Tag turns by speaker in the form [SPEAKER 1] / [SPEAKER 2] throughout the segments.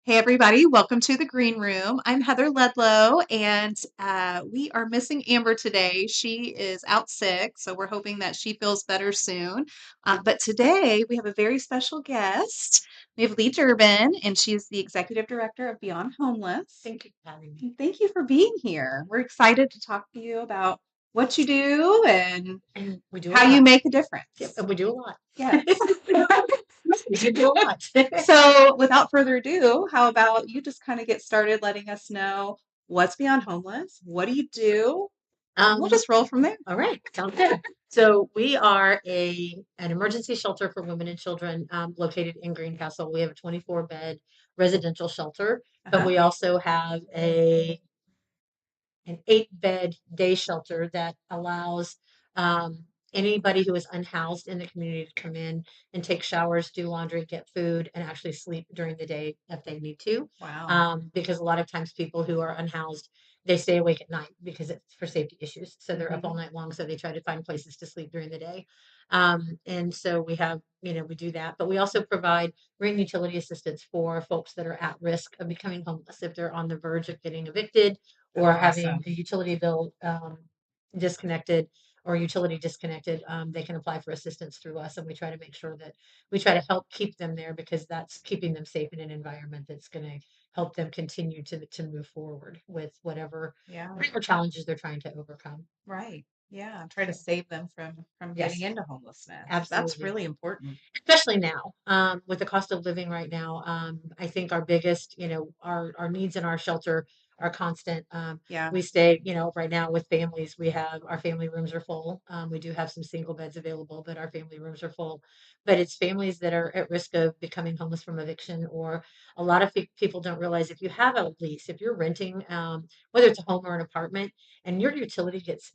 [SPEAKER 1] Hey everybody, welcome to the Greene Room. I'm Heather Ledlow, and we are missing Amber today. She is out sick, so we're hoping that she feels better soon. But today we have a very special guest. We have Lee Durbin, and she is the Executive Director of Beyond Homeless.
[SPEAKER 2] Thank you for having me.
[SPEAKER 1] And thank you for being here. We're excited to talk to you about what you do and
[SPEAKER 2] And we do a
[SPEAKER 1] how you
[SPEAKER 2] lot.
[SPEAKER 1] make a difference.
[SPEAKER 2] Yep, and we do a lot.
[SPEAKER 1] Yes.
[SPEAKER 2] We do a lot.
[SPEAKER 1] So, without further ado, how about you just kind of get started letting us know what's Beyond Homeless? What do you do? And we'll just roll from there.
[SPEAKER 2] All right, sounds good. So we are an emergency shelter for women and children located in Greencastle. We have a 24-bed residential shelter, but
[SPEAKER 1] Uh-huh.
[SPEAKER 2] we also have an 8-bed day shelter that allows anybody who is unhoused in the community to come in and take showers, do laundry, get food, and actually sleep during the day if they need to.
[SPEAKER 1] Wow.
[SPEAKER 2] Because a lot of times people who are unhoused, they stay awake at night because it's for safety issues. So they're up all night long. So they try to find places to sleep during the day. And so we have, we do that, but we also provide rent utility assistance for folks that are at risk of becoming homeless if they're on the verge of getting evicted or having a utility bill disconnected or utility disconnected, they can apply for assistance through us, and we try to make sure that we try to help keep them there because that's keeping them safe in an environment that's going to help them continue to move forward with whatever
[SPEAKER 1] Yeah.
[SPEAKER 2] challenges they're trying to overcome.
[SPEAKER 1] Right. Yeah. Try to save them from
[SPEAKER 2] Yes,
[SPEAKER 1] getting into homelessness. That's
[SPEAKER 2] absolutely.
[SPEAKER 1] really important.
[SPEAKER 2] Especially now, with the cost of living right now, I think our biggest, our needs in our shelter are constant.
[SPEAKER 1] Yeah.
[SPEAKER 2] We stay, right now with families, we have our family rooms are full. We do have some single beds available, but our family rooms are full. But it's families that are at risk of becoming homeless from eviction, or a lot of people don't realize if you have a lease, if you're renting, whether it's a home or an apartment, and your utility gets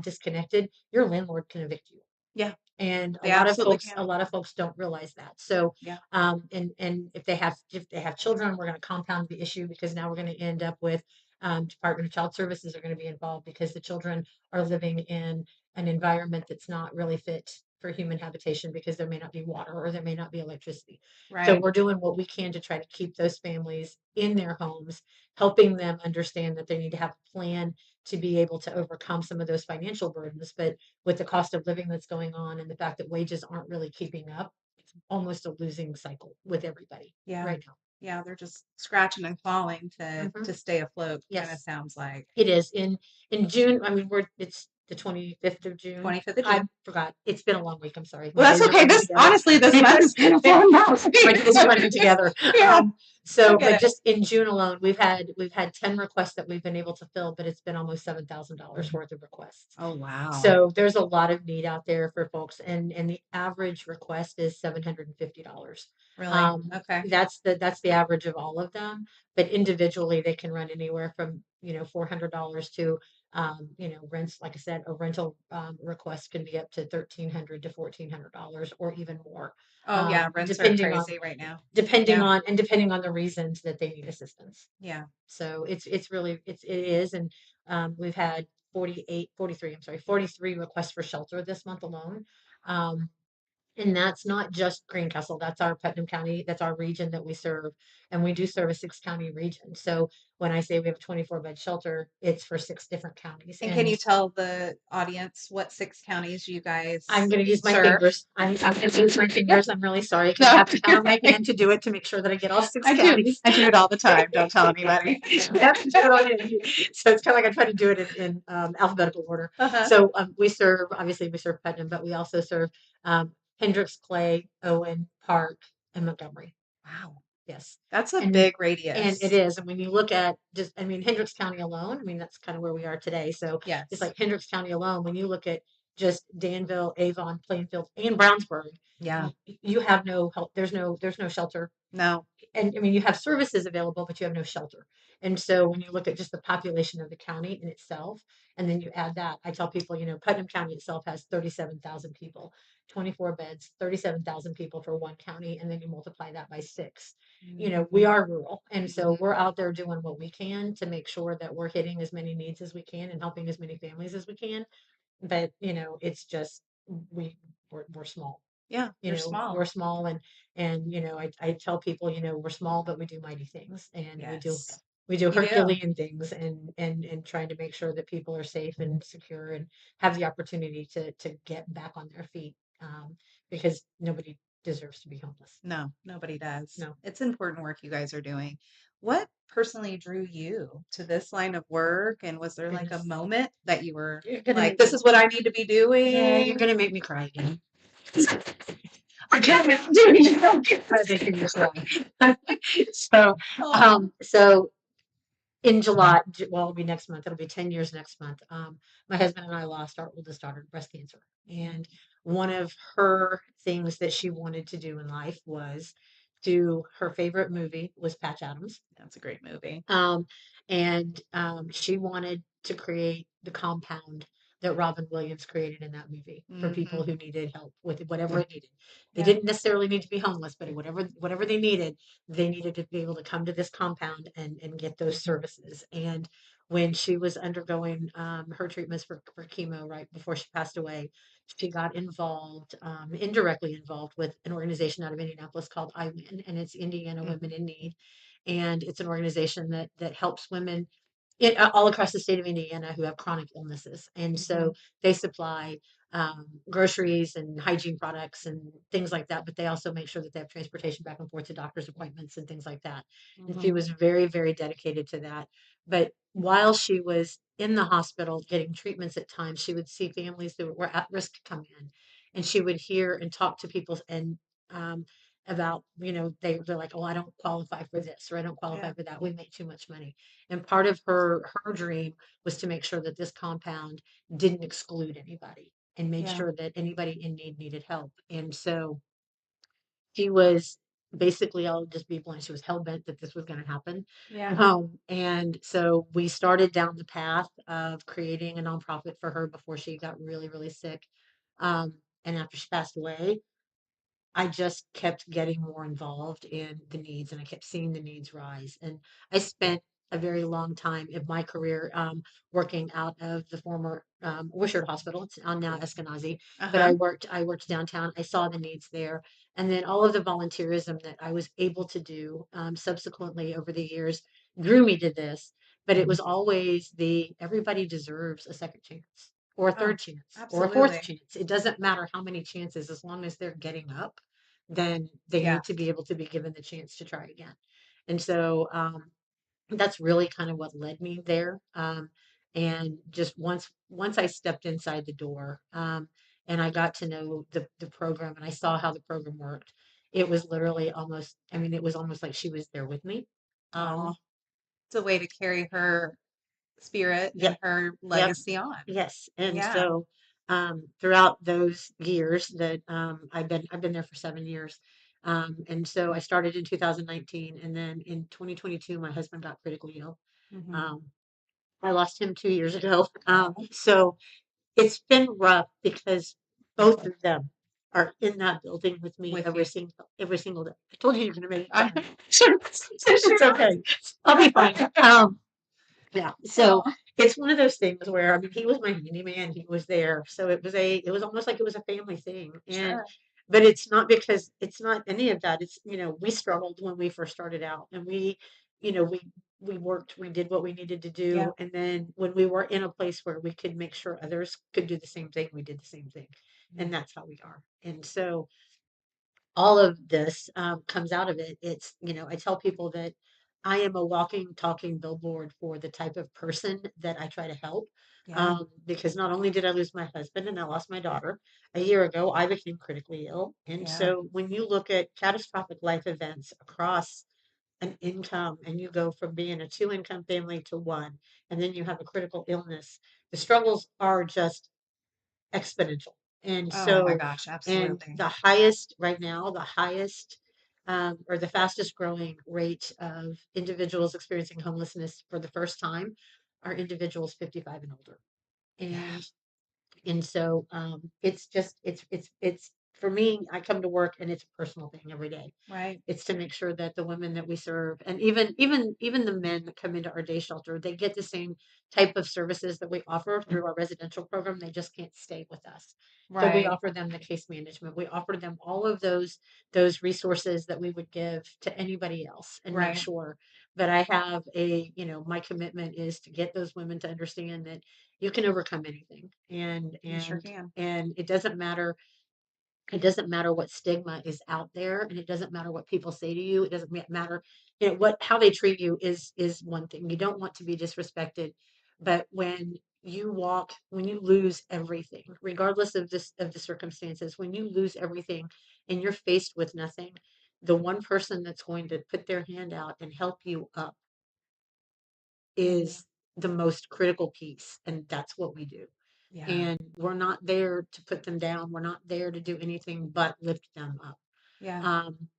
[SPEAKER 2] disconnected, your landlord can evict you.
[SPEAKER 1] Yeah.
[SPEAKER 2] And
[SPEAKER 1] They absolutely
[SPEAKER 2] a
[SPEAKER 1] can.
[SPEAKER 2] lot of folks don't realize that. So,
[SPEAKER 1] Yeah.
[SPEAKER 2] and if they have children, we're going to compound the issue because now we're going to end up with Department of Child Services are going to be involved because the children are living in an environment that's not really fit for human habitation because there may not be water or there may not be electricity. So
[SPEAKER 1] Right.
[SPEAKER 2] we're doing what we can to try to keep those families in their homes, helping them understand that they need to have a plan to be able to overcome some of those financial burdens. But with the cost of living that's going on and the fact that wages aren't really keeping up, it's almost a losing cycle with everybody
[SPEAKER 1] Yeah.
[SPEAKER 2] right now.
[SPEAKER 1] Yeah. They're just scratching and clawing to stay afloat, kind of
[SPEAKER 2] Yes,
[SPEAKER 1] sounds like.
[SPEAKER 2] it is. In June, I mean, it's the 25th of June.
[SPEAKER 1] 25th of
[SPEAKER 2] I
[SPEAKER 1] June.
[SPEAKER 2] forgot. It's been a long week. I'm sorry.
[SPEAKER 1] Well,
[SPEAKER 2] My
[SPEAKER 1] that's
[SPEAKER 2] days are
[SPEAKER 1] okay.
[SPEAKER 2] running
[SPEAKER 1] This
[SPEAKER 2] together.
[SPEAKER 1] honestly, this month has been a fun month.
[SPEAKER 2] My days are running together.
[SPEAKER 1] Yeah.
[SPEAKER 2] So,
[SPEAKER 1] Get
[SPEAKER 2] but
[SPEAKER 1] it.
[SPEAKER 2] just in June alone, we've had 10 requests that we've been able to fill, but it's been almost $7,000 worth of requests.
[SPEAKER 1] Oh, wow.
[SPEAKER 2] So there's a lot of need out there for folks, and the average request is $750.
[SPEAKER 1] Really? Okay.
[SPEAKER 2] That's the average of all of them, but individually they can run anywhere from $400 to rents. Like I said, a rental request can be up to $1,300 to $1,400 or even more,
[SPEAKER 1] Oh, yeah. Rents are
[SPEAKER 2] depending on
[SPEAKER 1] crazy right now.
[SPEAKER 2] depending
[SPEAKER 1] Yeah.
[SPEAKER 2] on and depending on the reasons that they need assistance.
[SPEAKER 1] Yeah.
[SPEAKER 2] So it's really it is, and we've had 43 requests for shelter this month alone. Um, and that's not just Greencastle, that's our Putnam County, that's our region that we serve. And we do serve a 6-county region. So when I say we have a 24-bed shelter, it's for 6 different counties.
[SPEAKER 1] And can
[SPEAKER 2] And
[SPEAKER 1] you tell the audience what 6 counties you
[SPEAKER 2] I'm
[SPEAKER 1] guys
[SPEAKER 2] going to use my
[SPEAKER 1] serve?
[SPEAKER 2] fingers. I'm going to use my fingers. I'm really sorry because I
[SPEAKER 1] No,
[SPEAKER 2] have to count on my hand to do it to make sure that I get all 6
[SPEAKER 1] I do.
[SPEAKER 2] counties.
[SPEAKER 1] I do it all the time. Don't tell anybody.
[SPEAKER 2] That's brilliant. So it's kind of like I try to do it in alphabetical order.
[SPEAKER 1] Uh-huh.
[SPEAKER 2] So obviously we serve Putnam, but we also serve Hendricks, Clay, Owen, Park, and Montgomery.
[SPEAKER 1] Wow.
[SPEAKER 2] Yes.
[SPEAKER 1] That's a
[SPEAKER 2] And
[SPEAKER 1] big
[SPEAKER 2] and it
[SPEAKER 1] radius.
[SPEAKER 2] is. And when you look at Hendricks County alone, I mean, that's kind of where we are today. So it's
[SPEAKER 1] Yes.
[SPEAKER 2] like Hendricks County alone, when you look at just Danville, Avon, Plainfield, and Brownsburg,
[SPEAKER 1] Yeah.
[SPEAKER 2] you have no help. There's no shelter,
[SPEAKER 1] No.
[SPEAKER 2] and I mean, you have services available, but you have no shelter. And so when you look at just the population of the county in itself, and then you add that, I tell people, Putnam County itself has 37,000 people, 24 beds, 37,000 people for one county, and then you multiply that by 6. We are rural, and so we're out there doing what we can to make sure that we're hitting as many needs as we can and helping as many families as we can. But it's just we're small.
[SPEAKER 1] Yeah, you're
[SPEAKER 2] We're
[SPEAKER 1] small.
[SPEAKER 2] small, and I tell people, we're small, but we do mighty things, and we do
[SPEAKER 1] Yes.
[SPEAKER 2] we do
[SPEAKER 1] You do.
[SPEAKER 2] Herculean things, and trying to make sure that people are safe and secure and have the opportunity to get back on their feet, because nobody deserves to be homeless.
[SPEAKER 1] No, nobody does.
[SPEAKER 2] No,
[SPEAKER 1] It's important work you guys are doing. What personally drew you to this line of work? And was there like a
[SPEAKER 2] goodness,
[SPEAKER 1] moment that you were
[SPEAKER 2] you're gonna
[SPEAKER 1] like,
[SPEAKER 2] make
[SPEAKER 1] this
[SPEAKER 2] me,
[SPEAKER 1] is what I need to be
[SPEAKER 2] yeah, you're
[SPEAKER 1] doing?
[SPEAKER 2] gonna make me cry again. I can't do you know, making me cry. So,
[SPEAKER 1] Oh,
[SPEAKER 2] so in July, well, it'll be next month. It'll be 10 years next month. My husband and I lost our oldest daughter to breast cancer. And one of her things that she wanted to do in life was her favorite movie was Patch Adams.
[SPEAKER 1] that's a great movie.
[SPEAKER 2] Um, and she wanted to create the compound that Robin Williams created in that movie for people
[SPEAKER 1] Hmm.
[SPEAKER 2] who needed help with whatever it needed. They
[SPEAKER 1] Yeah.
[SPEAKER 2] didn't necessarily need to be homeless, but whatever they needed to be able to come to this compound and get those services. And when she was undergoing her treatments for chemo right before she passed away, she got involved, indirectly involved with an organization out of Indianapolis called IWIN, and it's Indiana Women
[SPEAKER 1] Hmm.
[SPEAKER 2] in Need, and it's an organization that helps women all across the state of Indiana who have chronic illnesses. And
[SPEAKER 1] Hmm.
[SPEAKER 2] so they supply groceries and hygiene products and things like that, but they also make sure that they have transportation back and forth to doctor's appointments and things like that. And she
[SPEAKER 1] Hmm.
[SPEAKER 2] was very, very dedicated to that. But while she was in the hospital getting treatments at times, she would see families that were at risk come in, and she would hear and talk to people and um, about, they're like, oh, I don't qualify for this or I don't qualify
[SPEAKER 1] Yeah.
[SPEAKER 2] for that. We make too much money. And part of her dream was to make sure that this compound didn't exclude anybody and made
[SPEAKER 1] Yeah.
[SPEAKER 2] sure that anybody in need needed help. And so she was basically, I'll just be blunt, she was hell bent that this was going to happen.
[SPEAKER 1] Yeah.
[SPEAKER 2] And so we started down the path of creating a nonprofit for her before she got really, really sick. And after she passed away, I just kept getting more involved in the needs, and I kept seeing the needs rise. And I spent a very long time in my career working out of the former Wishart Hospital. It's on now Eskenazi, but
[SPEAKER 1] Uh-huh.
[SPEAKER 2] I worked downtown. I saw the needs there, and then all of the volunteerism that I was able to do subsequently over the years drew me to this. But it was always the everybody deserves a second chance, or a
[SPEAKER 1] Oh,
[SPEAKER 2] third chance, or a fourth
[SPEAKER 1] absolutely.
[SPEAKER 2] chance. It doesn't matter how many chances, as long as they're getting up, then they
[SPEAKER 1] Yeah.
[SPEAKER 2] need to be able to be given the chance to try again. And so that's really kind of what led me there. And just once I stepped inside the door, and I got to know the program and I saw how the program worked, it was literally almost, I mean, it was almost like she was there with me.
[SPEAKER 1] Oh,
[SPEAKER 2] Um,
[SPEAKER 1] it's a way to carry her spirit
[SPEAKER 2] yep,
[SPEAKER 1] and her
[SPEAKER 2] yep,
[SPEAKER 1] legacy on.
[SPEAKER 2] yes. And
[SPEAKER 1] Yeah.
[SPEAKER 2] so throughout those years that I've been there for 7 years. And so I started in 2019, and then in 2022, my husband got critically ill.
[SPEAKER 1] Hmm.
[SPEAKER 2] Um, I lost him 2 years ago.
[SPEAKER 1] Oh,
[SPEAKER 2] So it's been rough because both of them are in that building with me
[SPEAKER 1] with you.
[SPEAKER 2] every single day. I told you you're gonna make me
[SPEAKER 1] I
[SPEAKER 2] cry. Sure, it's okay. I'll be fine. Yeah. So
[SPEAKER 1] Oh,
[SPEAKER 2] it's one of those things where, I mean, he was my handyman. He was there, so it was almost like it was a family thing. And
[SPEAKER 1] sure.
[SPEAKER 2] but it's not, because it's not any of that. It's, we struggled when we first started out, and you know, we we worked, we did what we needed to
[SPEAKER 1] Yeah.
[SPEAKER 2] do, and then when we were in a place where we could make sure others could do the same thing, we did the same thing,
[SPEAKER 1] Yeah.
[SPEAKER 2] and that's how we are. And so all of this comes out of it. I tell people that I am a walking, talking billboard for the type of person that I try to help.
[SPEAKER 1] Yeah.
[SPEAKER 2] Because not only did I lose my husband and I lost my daughter a year ago, I became critically ill. And
[SPEAKER 1] Yeah.
[SPEAKER 2] so when you look at catastrophic life events across an income, and you go from being a two-income family to one, and then you have a critical illness, the struggles are just exponential. And
[SPEAKER 1] Oh my
[SPEAKER 2] so,
[SPEAKER 1] gosh,
[SPEAKER 2] and
[SPEAKER 1] absolutely.
[SPEAKER 2] the highest right now, the highest or the fastest growing rate of individuals experiencing homelessness for the first time are individuals 55 and older.
[SPEAKER 1] Yeah.
[SPEAKER 2] And so it's just it's for me, I come to work and it's a personal thing every day.
[SPEAKER 1] Right.
[SPEAKER 2] It's to make sure that the women that we serve, and even the men that come into our day shelter, they get the same type of services that we offer through our residential program. They just can't stay with us. So we
[SPEAKER 1] Right.
[SPEAKER 2] offer them the case management. We offer them all of those resources that we would give to anybody else, and make
[SPEAKER 1] Right.
[SPEAKER 2] sure that I have a, my commitment is to get those women to understand that you can overcome anything. And
[SPEAKER 1] You sure
[SPEAKER 2] and
[SPEAKER 1] can.
[SPEAKER 2] and it doesn't matter what stigma is out there, and it doesn't matter what people say to you. It doesn't matter, what how they treat you is one thing. You don't want to be disrespected, but when you lose everything, regardless of the circumstances, when you lose everything and you're faced with nothing, the one person that's going to put their hand out and help you up
[SPEAKER 1] Mhm.
[SPEAKER 2] is the most critical piece, and that's what we do.
[SPEAKER 1] Yeah.
[SPEAKER 2] And we're not there to put them down. We're not there to do anything but lift them up.
[SPEAKER 1] Yeah.
[SPEAKER 2] Um,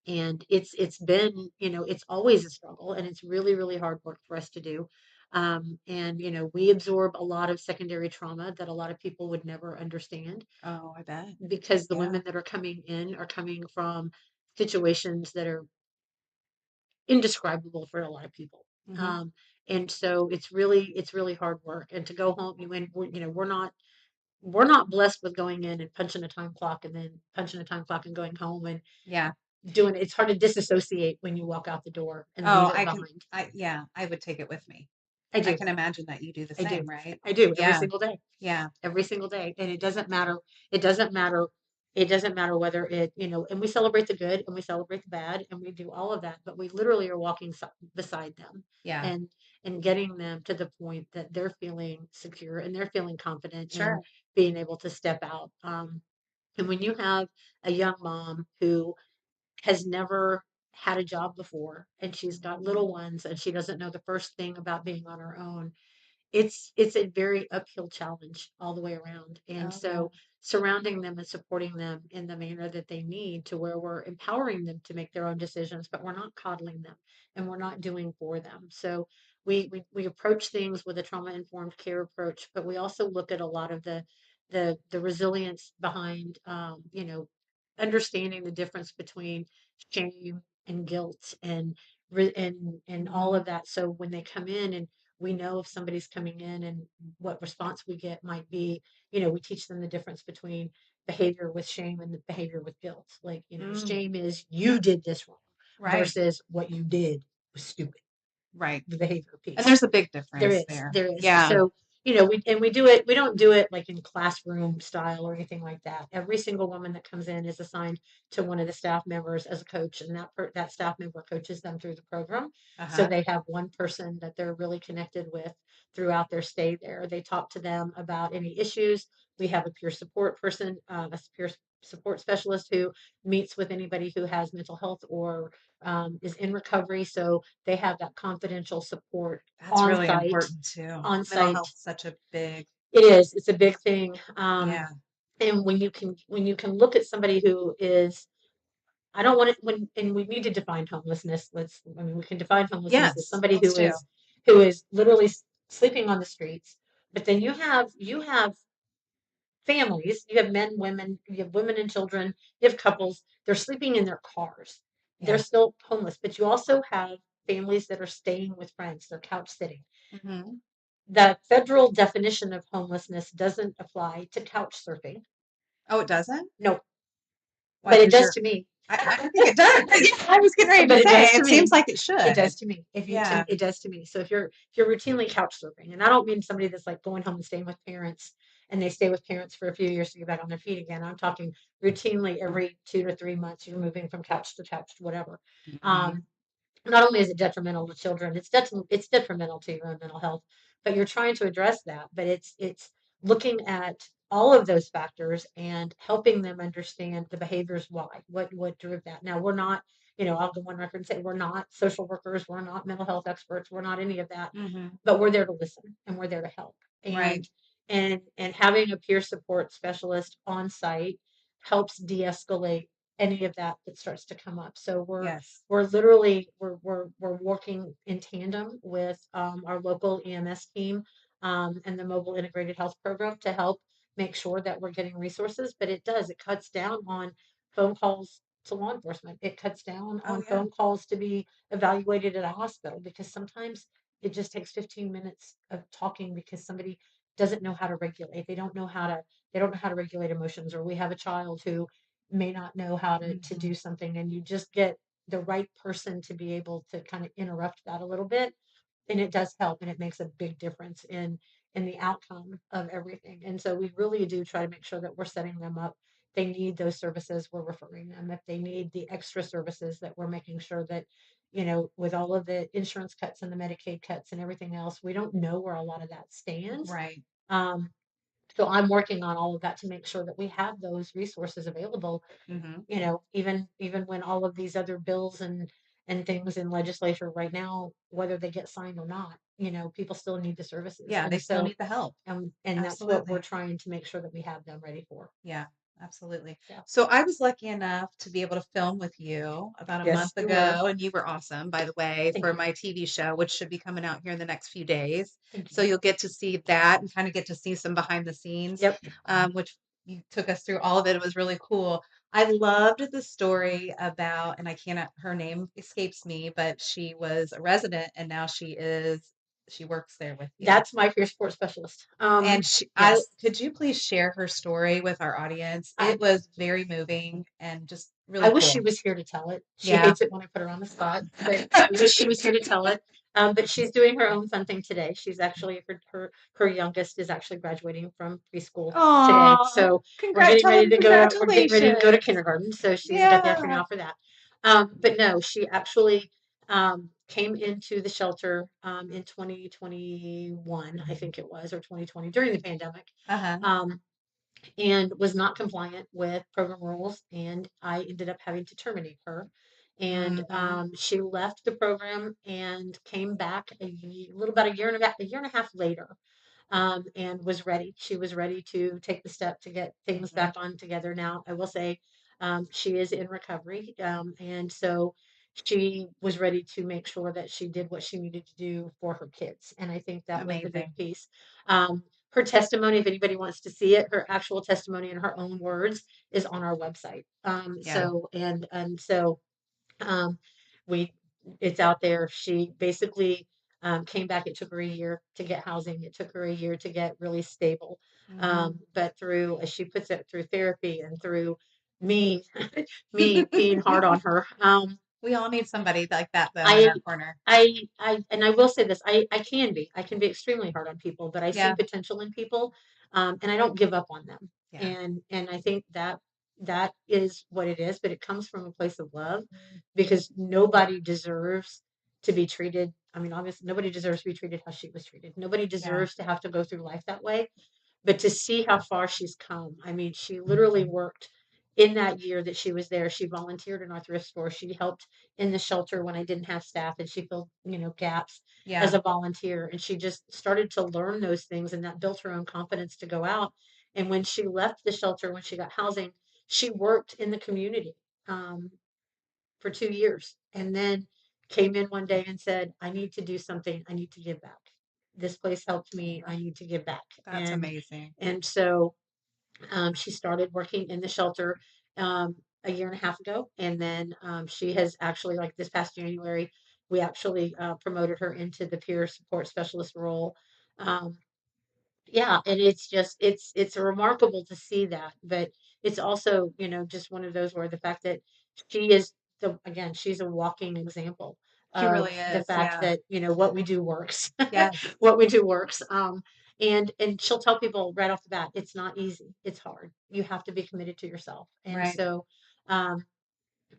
[SPEAKER 2] and it's been, it's always a struggle, and it's really, really hard work for us to do. And we absorb a lot of secondary trauma that a lot of people would never understand,
[SPEAKER 1] Oh, I bet.
[SPEAKER 2] because the
[SPEAKER 1] Yeah.
[SPEAKER 2] women that are coming in are coming from situations that are indescribable for a lot of people.
[SPEAKER 1] Mhm.
[SPEAKER 2] Um, and so it's really hard work. And to go home, we're not blessed with going in and punching a time clock and then punching a time clock and going home and
[SPEAKER 1] Yeah.
[SPEAKER 2] doing it. It's hard to disassociate when you walk out the door and leave
[SPEAKER 1] Oh,
[SPEAKER 2] it behind.
[SPEAKER 1] I would take it with me.
[SPEAKER 2] I
[SPEAKER 1] I
[SPEAKER 2] do.
[SPEAKER 1] can imagine that you do the
[SPEAKER 2] I do.
[SPEAKER 1] same, right?
[SPEAKER 2] I do every
[SPEAKER 1] Yeah.
[SPEAKER 2] single day.
[SPEAKER 1] Yeah.
[SPEAKER 2] Every single day. And it doesn't matter whether and we celebrate the good and we celebrate the bad and we do all of that, but we literally are walking beside them,
[SPEAKER 1] Yeah.
[SPEAKER 2] and getting them to the point that they're feeling secure and they're feeling confident in
[SPEAKER 1] Sure.
[SPEAKER 2] being able to step out. And when you have a young mom who has never had a job before and she's got little ones and she doesn't know the first thing about being on her own, it's a very uphill challenge all the way around. And
[SPEAKER 1] Oh, yeah.
[SPEAKER 2] so surrounding them and supporting them in the manner that they need, to where we're empowering them to make their own decisions, but we're not coddling them and we're not doing for them. So we approach things with a trauma informed care approach, but we also look at a lot of the resilience behind, understanding the difference between shame and guilt and all
[SPEAKER 1] Mhm.
[SPEAKER 2] of that. So when they come in, and we know if somebody's coming in and what response we get might be, we teach them the difference between behavior with shame and the behavior with guilt. Like,
[SPEAKER 1] Mm.
[SPEAKER 2] shame is you did this wrong
[SPEAKER 1] Right.
[SPEAKER 2] versus what you did was stupid,
[SPEAKER 1] Right.
[SPEAKER 2] the behavior
[SPEAKER 1] And
[SPEAKER 2] piece.
[SPEAKER 1] there's a big
[SPEAKER 2] There
[SPEAKER 1] difference
[SPEAKER 2] is,
[SPEAKER 1] there.
[SPEAKER 2] there is.
[SPEAKER 1] Yeah.
[SPEAKER 2] So, we don't do it like in classroom style or anything like that. Every single woman that comes in is assigned to one of the staff members as a coach, and that staff member coaches them through the program. So
[SPEAKER 1] Uh-huh.
[SPEAKER 2] they have one person that they're really connected with throughout their stay there. They talk to them about any issues. We have a peer support person, a peer support specialist who meets with anybody who has mental health or is in recovery. So they have that confidential support
[SPEAKER 1] That's
[SPEAKER 2] on
[SPEAKER 1] really
[SPEAKER 2] site.
[SPEAKER 1] important too.
[SPEAKER 2] On
[SPEAKER 1] Mental
[SPEAKER 2] site,
[SPEAKER 1] health's such a big,
[SPEAKER 2] it is. It's a big thing.
[SPEAKER 1] yeah.
[SPEAKER 2] And when you can look at somebody who is, I don't want to and we need to define homelessness. We can define homelessness as
[SPEAKER 1] Yes,
[SPEAKER 2] somebody
[SPEAKER 1] let's
[SPEAKER 2] who
[SPEAKER 1] do.
[SPEAKER 2] is literally sleeping on the streets. But then you have families, you have men, women, you have women and children, you have couples, they're sleeping in their cars. They're
[SPEAKER 1] Yeah.
[SPEAKER 2] still homeless, but you also have families that are staying with friends, they're couch sitting.
[SPEAKER 1] Mhm.
[SPEAKER 2] The federal definition of homelessness doesn't apply to couch surfing.
[SPEAKER 1] Oh, it doesn't?
[SPEAKER 2] No,
[SPEAKER 1] Why?
[SPEAKER 2] but it
[SPEAKER 1] Because
[SPEAKER 2] does
[SPEAKER 1] you're
[SPEAKER 2] to me.
[SPEAKER 1] I think it does. Yeah, I was getting ready to
[SPEAKER 2] But it
[SPEAKER 1] say,
[SPEAKER 2] does to
[SPEAKER 1] it seems
[SPEAKER 2] me.
[SPEAKER 1] like it
[SPEAKER 2] It
[SPEAKER 1] should.
[SPEAKER 2] does to me.
[SPEAKER 1] Yeah.
[SPEAKER 2] It does to me. So if you're routinely couch surfing, and I don't mean somebody that's like going home and staying with parents, and they stay with parents for a few years to get back on their feet again. I'm talking routinely every 2 to 3 months, you're moving from couch to couch to whatever.
[SPEAKER 1] Mhm.
[SPEAKER 2] Um, Not only is it detrimental to children, it's detrimental to your own mental health, but you're trying to address that. But it's looking at all of those factors and helping them understand the behaviors why, what drove that. Now we're not, I'll go on record and say we're not social workers, we're not mental health experts, we're not any of that,
[SPEAKER 1] Mhm.
[SPEAKER 2] but we're there to listen and we're there to help.
[SPEAKER 1] Right.
[SPEAKER 2] And having a peer support specialist on site helps de-escalate any of that starts to come up. So
[SPEAKER 1] Yes.
[SPEAKER 2] we're literally we're working in tandem with our local EMS team, and the mobile integrated health program to help make sure that we're getting resources, but it does, it cuts down on phone calls to law enforcement. It cuts down
[SPEAKER 1] Oh,
[SPEAKER 2] on
[SPEAKER 1] yeah.
[SPEAKER 2] phone calls to be evaluated at a hospital because sometimes it just takes 15 minutes of talking because somebody doesn't know how to regulate. They don't know how to regulate emotions, or we have a child who may not know how to
[SPEAKER 1] Mhm.
[SPEAKER 2] do something, and you just get the right person to be able to kind of interrupt that a little bit, and it does help, and it makes a big difference in the outcome of everything. And so we really do try to make sure that we're setting them up. They need those services, we're referring them. If they need the extra services, that we're making sure that, with all of the insurance cuts and the Medicaid cuts and everything else, we don't know where a lot of that stands.
[SPEAKER 1] Right.
[SPEAKER 2] Um, so I'm working on all of that to make sure that we have those resources available,
[SPEAKER 1] Mhm.
[SPEAKER 2] even when all of these other bills and things in legislature right now, whether they get signed or not, people still need the services.
[SPEAKER 1] Yeah, they
[SPEAKER 2] And
[SPEAKER 1] still
[SPEAKER 2] so
[SPEAKER 1] need the help.
[SPEAKER 2] and that's what we're
[SPEAKER 1] Absolutely.
[SPEAKER 2] trying to make sure that we have them ready for.
[SPEAKER 1] Yeah, absolutely.
[SPEAKER 2] Yeah.
[SPEAKER 1] So I was lucky enough to be able to film with you about a month
[SPEAKER 2] Yes, you were.
[SPEAKER 1] ago, and you were awesome, by the way,
[SPEAKER 2] Thank
[SPEAKER 1] for
[SPEAKER 2] you.
[SPEAKER 1] my TV show, which should be coming out here in the next few days.
[SPEAKER 2] Thank
[SPEAKER 1] So
[SPEAKER 2] you.
[SPEAKER 1] you'll get to see that and kind of get to see some behind the scenes,
[SPEAKER 2] Yep.
[SPEAKER 1] which you took us through all of it. It was really cool. I loved the story about, and I cannot, her name escapes me, but she was a resident and now she works there with you.
[SPEAKER 2] That's my peer support specialist.
[SPEAKER 1] And I
[SPEAKER 2] Yes.
[SPEAKER 1] could you please share her story with our audience?
[SPEAKER 2] I,
[SPEAKER 1] It was very moving and just
[SPEAKER 2] I
[SPEAKER 1] really
[SPEAKER 2] wish she
[SPEAKER 1] cool.
[SPEAKER 2] was here to tell it. She
[SPEAKER 1] Yeah.
[SPEAKER 2] hates it when I put her on the spot, but I wish she was here to tell it. But she's doing her own fun thing today. She's actually her youngest is actually graduating from preschool today.
[SPEAKER 1] Aw,
[SPEAKER 2] So
[SPEAKER 1] tell them
[SPEAKER 2] we're getting ready to go to
[SPEAKER 1] congratulations.
[SPEAKER 2] kindergarten. So she's got the
[SPEAKER 1] Yeah.
[SPEAKER 2] afternoon off for that. But no, she actually came into the shelter in 2021, I think it was, or 2020 during the pandemic.
[SPEAKER 1] Uh-huh.
[SPEAKER 2] Um, and was not compliant with program rules, and I ended up having to terminate her. And
[SPEAKER 1] Mhm.
[SPEAKER 2] she left the program and came back little about a year and a half later, and was ready. She was ready to take the step to get things
[SPEAKER 1] Mhm.
[SPEAKER 2] back on together. Now, I will say, she is in recovery, and so she was ready to make sure that she did what she needed to do for her kids, and I think that was the big
[SPEAKER 1] Amazing.
[SPEAKER 2] piece. Her testimony, if anybody wants to see it, her actual testimony in her own words is on our website.
[SPEAKER 1] Yeah.
[SPEAKER 2] So um, we it's out there. She basically came back. It took her a year to get housing. It took her a year to get really stable.
[SPEAKER 1] Mhm.
[SPEAKER 2] But through, as she puts it, through therapy and through me, me being hard on her,
[SPEAKER 1] We all need somebody like that though in
[SPEAKER 2] I
[SPEAKER 1] our corner.
[SPEAKER 2] and I will say this, I can be extremely hard on people, but I see
[SPEAKER 1] Yeah.
[SPEAKER 2] potential in people, and I don't give up on them.
[SPEAKER 1] Yeah.
[SPEAKER 2] And I think that that is what it is, but it comes from a place of love because nobody deserves to be treated. I mean, obviously, nobody deserves to be treated how she was treated. Nobody
[SPEAKER 1] Yeah.
[SPEAKER 2] deserves to have to go through life that way. But to see how far she's come, I mean, she literally worked in that year that she was there. She volunteered in our thrift store. She helped in the shelter when I didn't have staff, and she filled, gaps as
[SPEAKER 1] Yeah.
[SPEAKER 2] a volunteer. And she just started to learn those things, and that built her own confidence to go out. And when she left the shelter, when she got housing, she worked in the community um, for 2 years, and then came in one day and said, "I need to do something. I need to give back. This place helped me. I need to give back."
[SPEAKER 1] That's amazing.
[SPEAKER 2] And so she started working in the shelter a year and a half ago, and then she has actually, like this past January, we actually promoted her into the peer support specialist role. Um, yeah, and it's just it's remarkable to see that, but it's also, just one of those where the fact that she is she's a walking example
[SPEAKER 1] She
[SPEAKER 2] of
[SPEAKER 1] really
[SPEAKER 2] the
[SPEAKER 1] is.
[SPEAKER 2] fact
[SPEAKER 1] Yeah.
[SPEAKER 2] that, what we do works.
[SPEAKER 1] Yes.
[SPEAKER 2] What we do works. And she'll tell people right off the bat, it's not easy. It's hard. You have to be committed to yourself. And
[SPEAKER 1] Right.
[SPEAKER 2] so um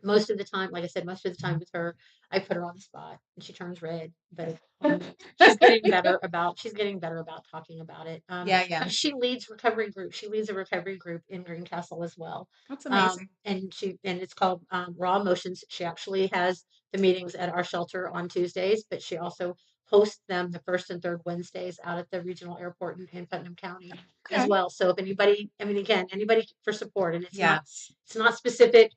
[SPEAKER 2] most of the time, like I said, most of the time with her, I put her on the spot and she turns red, but she's getting better about talking about it.
[SPEAKER 1] Yeah, yeah.
[SPEAKER 2] And she leads recovery group. She leads a recovery group in Greencastle as well.
[SPEAKER 1] That's amazing.
[SPEAKER 2] And it's called Raw Emotions. She actually has the meetings at our shelter on Tuesdays, but she also hosts them the first and third Wednesdays out at the regional airport in Putnam County as
[SPEAKER 1] Okay.
[SPEAKER 2] well. So if anybody, I mean, again, anybody for support, and
[SPEAKER 1] Yes.
[SPEAKER 2] it's not specific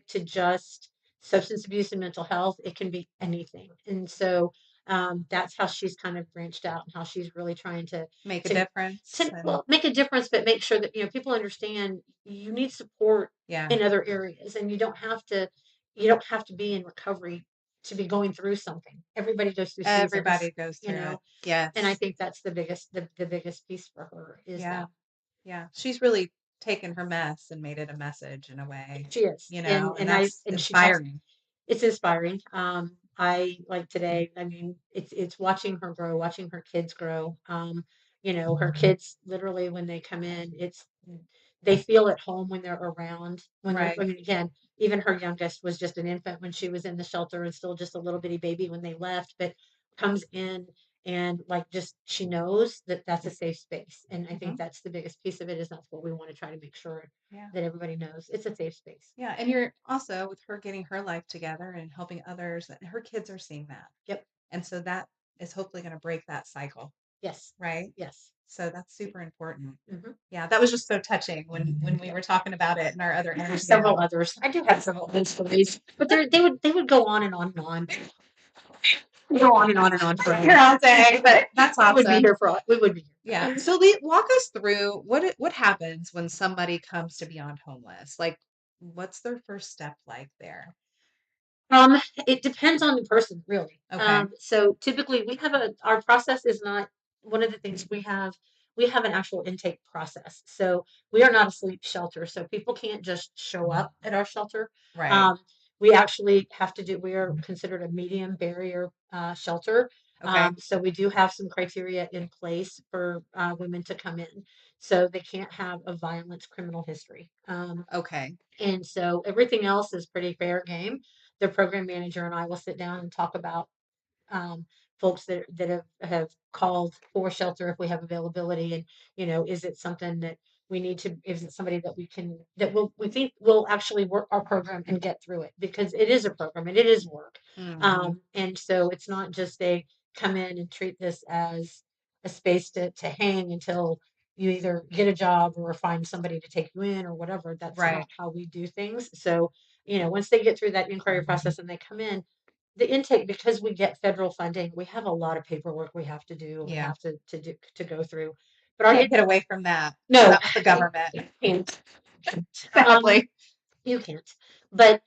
[SPEAKER 2] to just substance abuse and mental health. It can be anything. And so That's how she's kind of branched out and how she's really trying
[SPEAKER 1] Make a
[SPEAKER 2] to
[SPEAKER 1] difference and
[SPEAKER 2] well, make a difference, but make sure that people understand you need support
[SPEAKER 1] yeah,
[SPEAKER 2] in other areas, and you don't have to be in recovery to be going through something. Everybody goes through seasons,
[SPEAKER 1] everybody goes
[SPEAKER 2] you
[SPEAKER 1] through it.
[SPEAKER 2] know, and I
[SPEAKER 1] Yes.
[SPEAKER 2] think that's the biggest piece for her is
[SPEAKER 1] Yeah.
[SPEAKER 2] that
[SPEAKER 1] Yeah. She's really taken her mess and made it a message in a way,
[SPEAKER 2] she is,
[SPEAKER 1] and
[SPEAKER 2] and I
[SPEAKER 1] that's
[SPEAKER 2] and she has
[SPEAKER 1] inspiring.
[SPEAKER 2] it's inspiring. I like today. I mean, it's watching her grow, watching her kids grow. Her kids literally when they come in, they feel at home when they're around. When they're, I
[SPEAKER 1] Right.
[SPEAKER 2] mean, again, even her youngest was just an infant when she was in the shelter, and still just a little bitty baby when they left, but comes in and like just she knows that that's a safe space, and I think
[SPEAKER 1] Mhm.
[SPEAKER 2] that's the biggest piece of it. Is that's what we want to try to make sure
[SPEAKER 1] Yeah.
[SPEAKER 2] that everybody knows it's a safe space.
[SPEAKER 1] Yeah, and you're also with her getting her life together and helping others, and her kids are seeing that.
[SPEAKER 2] Yep.
[SPEAKER 1] And so that is hopefully gonna break that cycle,
[SPEAKER 2] Yes.
[SPEAKER 1] right?
[SPEAKER 2] Yes.
[SPEAKER 1] So that's super important.
[SPEAKER 2] Mhm.
[SPEAKER 1] Yeah, that was just so touching when we were talking about it in our other
[SPEAKER 2] There's
[SPEAKER 1] interview.
[SPEAKER 2] several others. I do have several good stories, but they would go on and on and on. Go on and on and on
[SPEAKER 1] Here
[SPEAKER 2] forever.
[SPEAKER 1] all day, but that's
[SPEAKER 2] We would be
[SPEAKER 1] awesome.
[SPEAKER 2] here for we would be
[SPEAKER 1] Yeah.
[SPEAKER 2] here.
[SPEAKER 1] So walk us through what happens when somebody comes to Beyond Homeless? Like, what's their first step like there?
[SPEAKER 2] Um, it depends on the person, really.
[SPEAKER 1] Okay.
[SPEAKER 2] So typically we have our process is not one of the things we have an actual intake process. So we are not a sleep shelter. So people can't just show up at our shelter.
[SPEAKER 1] Right.
[SPEAKER 2] Um, we actually have to we are considered a medium barrier shelter.
[SPEAKER 1] Okay.
[SPEAKER 2] So we do have some criteria in place for women to come in. So they can't have a violent criminal history.
[SPEAKER 1] Okay.
[SPEAKER 2] And so everything else is pretty fair game. The program manager and I will sit down and talk about um, folks that have called for shelter if we have availability, and is it something that we need to? Is it somebody that we think will actually work our program and get through it, because it is a program and it is work,
[SPEAKER 1] Mhm.
[SPEAKER 2] and so it's not just a come in and treat this as a space to hang until you either get a job or find somebody to take you in or whatever. That's not
[SPEAKER 1] Right.
[SPEAKER 2] how we do things. So once they get through that inquiry process and they come in, the intake, because we get federal funding, we have a lot of paperwork we have to do, we
[SPEAKER 1] Yeah.
[SPEAKER 2] have to go through. But our
[SPEAKER 1] Can't get away from that.
[SPEAKER 2] no,
[SPEAKER 1] Not with the government.
[SPEAKER 2] can't. Um,
[SPEAKER 1] Sadly.
[SPEAKER 2] you can't. But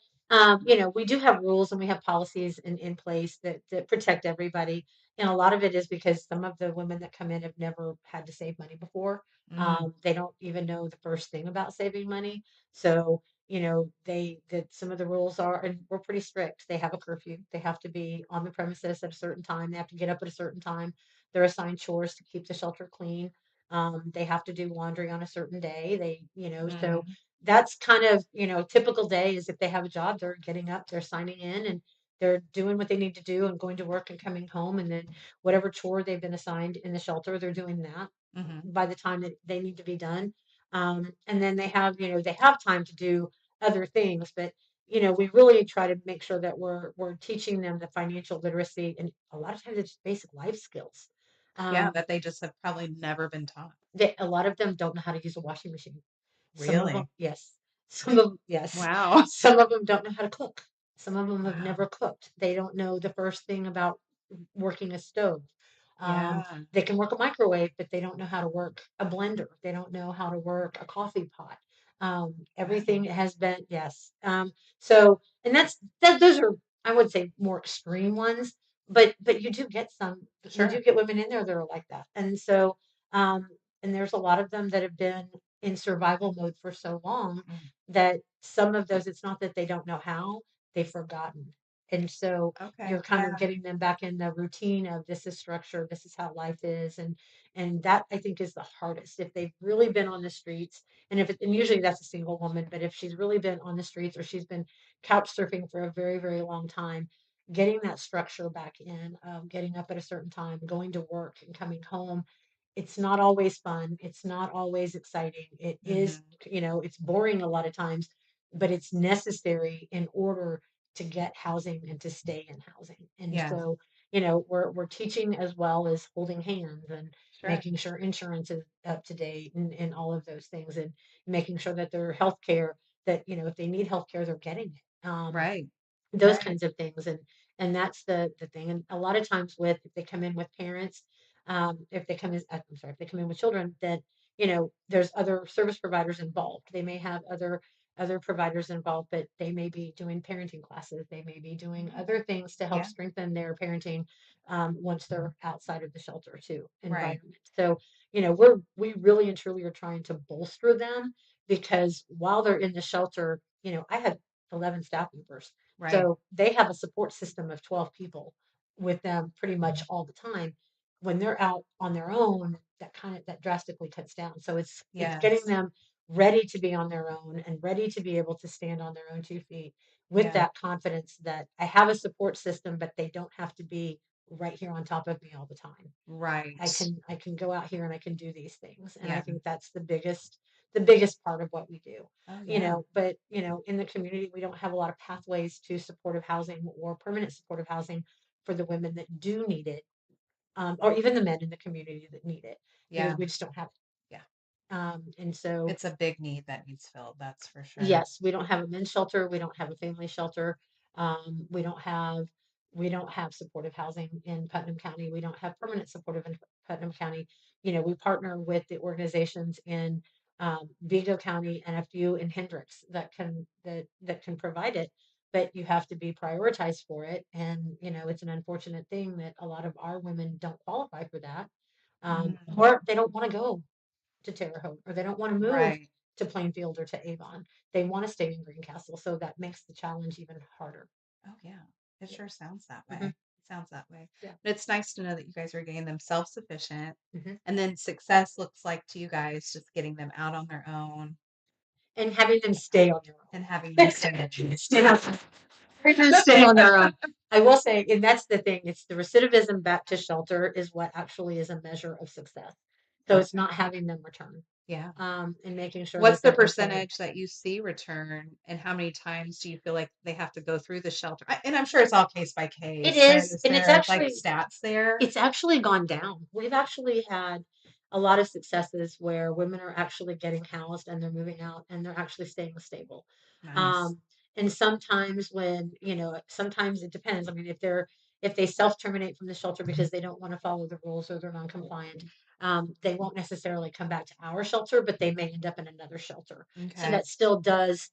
[SPEAKER 2] we do have rules and we have policies in place that protect everybody. And a lot of it is because some of the women that come in have never had to save money before.
[SPEAKER 1] Mm.
[SPEAKER 2] They don't even know the first thing about saving money. So, they that some of the rules are, and we're pretty strict. They have a curfew. They have to be on the premises at a certain time. They have to get up at a certain time. They're assigned chores to keep the shelter clean. They have to do laundry on a certain day. So
[SPEAKER 1] Mhm.
[SPEAKER 2] that's kind of, typical day is if they have a job, they're getting up, they're signing in, and they're doing what they need to do and going to work and coming home. And then whatever chore they've been assigned in the shelter, they're doing that
[SPEAKER 1] Mhm.
[SPEAKER 2] by the time that they need to be done. And then they have time to do other things, but we really try to make sure that we're teaching them the financial literacy, and a lot of times it's basic life skills.
[SPEAKER 1] Yeah,
[SPEAKER 2] Um,
[SPEAKER 1] that they just have probably never been taught.
[SPEAKER 2] a lot of them don't know how to use a washing machine. Some of them,
[SPEAKER 1] Really?
[SPEAKER 2] yes. Some of them, yes.
[SPEAKER 1] Wow.
[SPEAKER 2] Some of them don't know how to cook. Some of them have
[SPEAKER 1] Wow.
[SPEAKER 2] never cooked. They don't know the first thing about working a stove.
[SPEAKER 1] Yeah.
[SPEAKER 2] They can work a microwave, but they don't know how to work a blender. They don't know how to work a coffee pot. Everything
[SPEAKER 1] Wow.
[SPEAKER 2] has been, yes. And those are, I would say, more extreme ones, but you do
[SPEAKER 1] Sure.
[SPEAKER 2] get women in there that are like that. Um, and there's a lot of them that have been in survival mode for so long
[SPEAKER 1] Mm.
[SPEAKER 2] that some of those, it's not that they don't know how, they've forgotten. And so
[SPEAKER 1] Okay.
[SPEAKER 2] you're kind of
[SPEAKER 1] Yeah.
[SPEAKER 2] getting them back in the routine of this is structure, this is how life is. And that I think is the hardest. If they've really been on the streets, and usually that's a single woman, but if she's really been on the streets or she's been couch surfing for a very, very long time, getting that structure back in, getting up at a certain time, going to work and coming home, it's not always fun. It's not always exciting. It is,
[SPEAKER 1] Mhm.
[SPEAKER 2] it's boring a lot of times, but it's necessary in order to get housing and to stay in housing. And
[SPEAKER 1] Yeah.
[SPEAKER 2] so, we're teaching as well as holding hands and
[SPEAKER 1] Sure.
[SPEAKER 2] making sure insurance is up to date and all of those things, and making sure that their health care, that, if they need health care, they're getting it.
[SPEAKER 1] Right.
[SPEAKER 2] Those
[SPEAKER 1] Right.
[SPEAKER 2] kinds of things. And that's the thing. And a lot of times with if they come in with parents, if they come in, I'm sorry, if they come in with children, that there's other service providers involved. They may have other providers involved, but they may be doing parenting classes. They may be doing other things to help
[SPEAKER 1] Yeah.
[SPEAKER 2] strengthen their parenting once they're outside of the shelter too
[SPEAKER 1] Right.
[SPEAKER 2] environment. So we really and truly are trying to bolster them because while they're in the shelter, I have 11 staff members.
[SPEAKER 1] Right.
[SPEAKER 2] So they have a support system of 12 people with them pretty much all the time. When they're out on their own, that drastically cuts down. So it's getting
[SPEAKER 1] Yes.
[SPEAKER 2] them ready to be on their own and ready to be able to stand on their own 2 feet with
[SPEAKER 1] Yeah.
[SPEAKER 2] that confidence that I have a support system, but they don't have to be right here on top of me all the time. I
[SPEAKER 1] Right.
[SPEAKER 2] can I can go out here and I can do these things. And I
[SPEAKER 1] Yeah.
[SPEAKER 2] think that's the biggest part of what we do.
[SPEAKER 1] Oh, yeah.
[SPEAKER 2] But in the community we don't have a lot of pathways to supportive housing or permanent supportive housing for the women that do need it, or even the men in the community that need it.
[SPEAKER 1] Yeah.
[SPEAKER 2] We just don't have
[SPEAKER 1] Yeah.
[SPEAKER 2] it. And so
[SPEAKER 1] It's a big need that needs filled, that's for sure.
[SPEAKER 2] yes, we don't have a men's shelter, we don't have a family shelter, we don't have supportive housing in Putnam County, we don't have permanent supportive in Putnam County. We partner with the organizations in Vigo County and a few in Hendricks that can provide it, but you have to be prioritized for it. And it's an unfortunate thing that a lot of our women don't qualify for that,
[SPEAKER 1] Mm,
[SPEAKER 2] or they don't want to go to Terre Haute, or they don't want to move
[SPEAKER 1] right.
[SPEAKER 2] to Plainfield or to Avon. They want to stay in Greencastle, so that makes the challenge even harder.
[SPEAKER 1] Oh, yeah. It
[SPEAKER 2] Yeah.
[SPEAKER 1] sure sounds that
[SPEAKER 2] Hmm.
[SPEAKER 1] way. It sounds that way.
[SPEAKER 2] Yeah.
[SPEAKER 1] But it's nice to know that you guys are getting them self-sufficient,
[SPEAKER 2] Hmm.
[SPEAKER 1] and then success looks like to you guys just getting them out on their own
[SPEAKER 2] And having them stay on their
[SPEAKER 1] and having them
[SPEAKER 2] own.
[SPEAKER 1] stay.
[SPEAKER 2] Stay on, stay on their own. I will say, and that's the thing, it's the recidivism back to shelter is what actually is a measure of success. So it's
[SPEAKER 1] Okay.
[SPEAKER 2] not having them return,
[SPEAKER 1] Yeah.
[SPEAKER 2] and making sure
[SPEAKER 1] What's
[SPEAKER 2] that
[SPEAKER 1] the
[SPEAKER 2] they're okay.
[SPEAKER 1] percentage that you see return, and how many times do you feel like they have to go through the shelter? And I'm sure it's all case by
[SPEAKER 2] It
[SPEAKER 1] case, but
[SPEAKER 2] is,
[SPEAKER 1] is
[SPEAKER 2] and
[SPEAKER 1] there like stats there?
[SPEAKER 2] it's actually gone down. We've actually had a lot of successes where women are actually getting housed and they're moving out and they're actually staying stable.
[SPEAKER 1] Nice.
[SPEAKER 2] Um, and sometimes sometimes it depends. I mean, if they self-terminate from the shelter because they don't want to follow the rules or they're non-compliant, they won't necessarily come back to our shelter, but they may end up in another shelter. So
[SPEAKER 1] Okay.
[SPEAKER 2] that still does,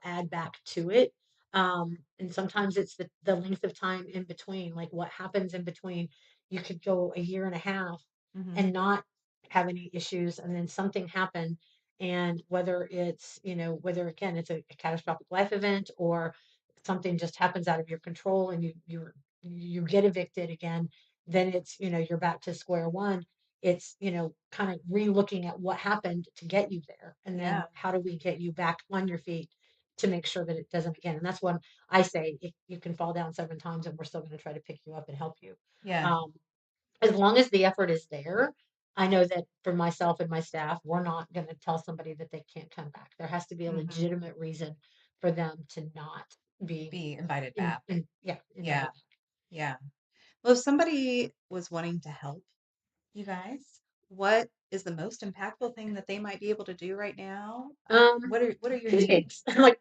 [SPEAKER 2] add back to it. And sometimes it's the length of time in between, like what happens in between. You could go a year and a half
[SPEAKER 1] Mhm.
[SPEAKER 2] and not have any issues, and then something happened. And whether again it's a catastrophic life event or something just happens out of your control and you get evicted again, then you're back to square one. It's kind of re-looking at what happened to get you there, and then
[SPEAKER 1] Yeah.
[SPEAKER 2] how do we get you back on your feet to make sure that it doesn't again. And that's when I say if you can fall down 7 times and we're still going to try to pick you up and help you.
[SPEAKER 1] Yeah.
[SPEAKER 2] Um, as long as the effort is there, I know that for myself and my staff, we're not going to tell somebody that they can't come back. There has to be a
[SPEAKER 1] Mhm.
[SPEAKER 2] legitimate reason for them to not be
[SPEAKER 1] Be invited back. Yeah.
[SPEAKER 2] invited.
[SPEAKER 1] Yeah. Well, if somebody was wanting to help you guys, what is the most impactful thing that they might be able to do right now? What are your
[SPEAKER 2] Two
[SPEAKER 1] needs?
[SPEAKER 2] things. Like,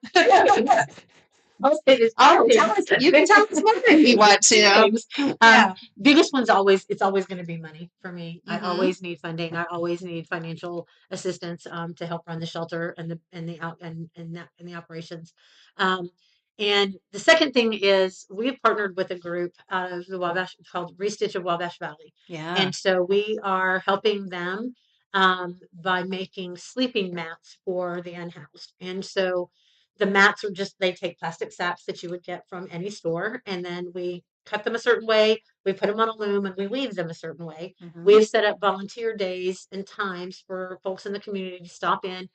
[SPEAKER 2] I'll say this.
[SPEAKER 1] Oh, tell us. You can tell us more if you want
[SPEAKER 2] Two
[SPEAKER 1] to.
[SPEAKER 2] things.
[SPEAKER 1] Yeah.
[SPEAKER 2] Biggest one's always going to be money for me. I
[SPEAKER 1] Mhm.
[SPEAKER 2] always need funding. I always need financial assistance to help run the shelter and the operations. Um, and the second thing is we've partnered with a group out of the Wabash called Restitch of Wabash Valley,
[SPEAKER 1] Yeah.
[SPEAKER 2] and so we are helping them by making sleeping mats for the unhoused. And so the mats are just they take plastic sacks that you would get from any store, and then we cut them a certain way, we put them on a loom, and we weave them a certain way.
[SPEAKER 1] Mhm.
[SPEAKER 2] We've set up volunteer days and times for folks in the community to stop in,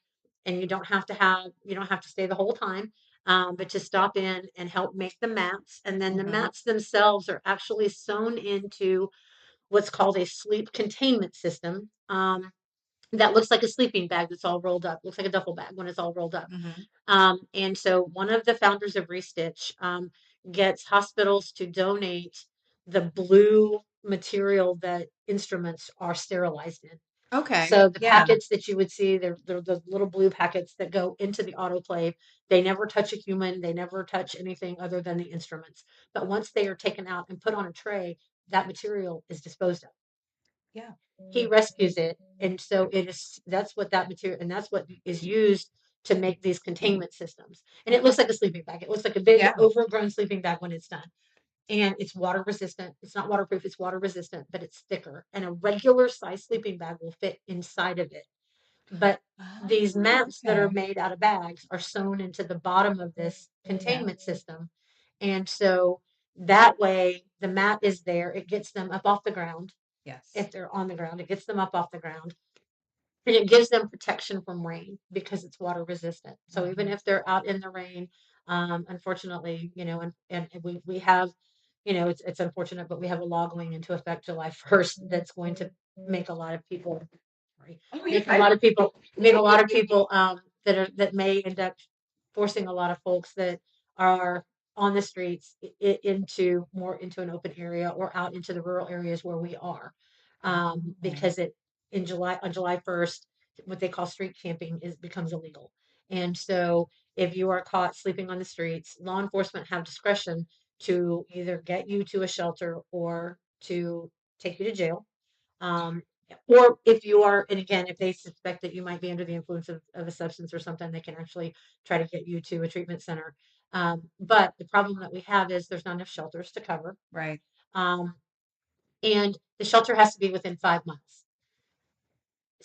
[SPEAKER 2] and you don't have to stay the whole time, but to stop in and help make the mats. And then the
[SPEAKER 1] Mhm.
[SPEAKER 2] mats themselves are actually sewn into what's called a sleep containment system. That looks like a sleeping bag that's all rolled up. Looks like a duffel bag when it's all rolled up.
[SPEAKER 1] Mhm.
[SPEAKER 2] And so one of the founders of Restitch gets hospitals to donate the blue material that instruments are sterilized in.
[SPEAKER 1] Okay.
[SPEAKER 2] So the
[SPEAKER 1] Yeah.
[SPEAKER 2] packets that you would see, they're those little blue packets that go into the autoclave. They never touch a human. They never touch anything other than the instruments. But once they are taken out and put on a tray, that material is disposed of.
[SPEAKER 1] Yeah.
[SPEAKER 2] He rescues it, and so it is that's what that material and that's what is used to make these containment systems. And it looks like a sleeping bag. It looks like a big
[SPEAKER 1] Yeah.
[SPEAKER 2] overgrown sleeping bag when it's done. And it's water resistant. It's not waterproof, it's water resistant, but it's thicker. And a regular size sleeping bag will fit inside of it. But these
[SPEAKER 1] Oh,
[SPEAKER 2] mats that are
[SPEAKER 1] okay.
[SPEAKER 2] made out of bags are sewn into the bottom of this
[SPEAKER 1] Yeah.
[SPEAKER 2] containment system. And so that way the mat is there. It gets them up off the ground.
[SPEAKER 1] Yes.
[SPEAKER 2] If they're on the ground, it gets them up off the ground. And it gives them protection from rain because it's water resistant. So even
[SPEAKER 1] Mhm.
[SPEAKER 2] if they're out in the rain, unfortunately, and we have, it's unfortunate, but we have a law going into effect July 1st that's going to make a lot of people, sorry,
[SPEAKER 1] Oh, you're
[SPEAKER 2] make a
[SPEAKER 1] fine.
[SPEAKER 2] lot of people, make a lot of people that may end up forcing a lot of folks that are on the streets into more into an open area or out into the rural areas where we are,
[SPEAKER 1] Oh,
[SPEAKER 2] because it in July on July 1st, what they call street camping is becomes illegal. And so if you are caught sleeping on the streets, law enforcement have discretion to either get you to a shelter or to take you to jail. Um, or if you are, and again, if they suspect that you might be under the influence of a substance or something, they can actually try to get you to a treatment center. But the problem that we have is there's not enough shelters to cover.
[SPEAKER 1] right.
[SPEAKER 2] Um, and the shelter has to be within 5 months.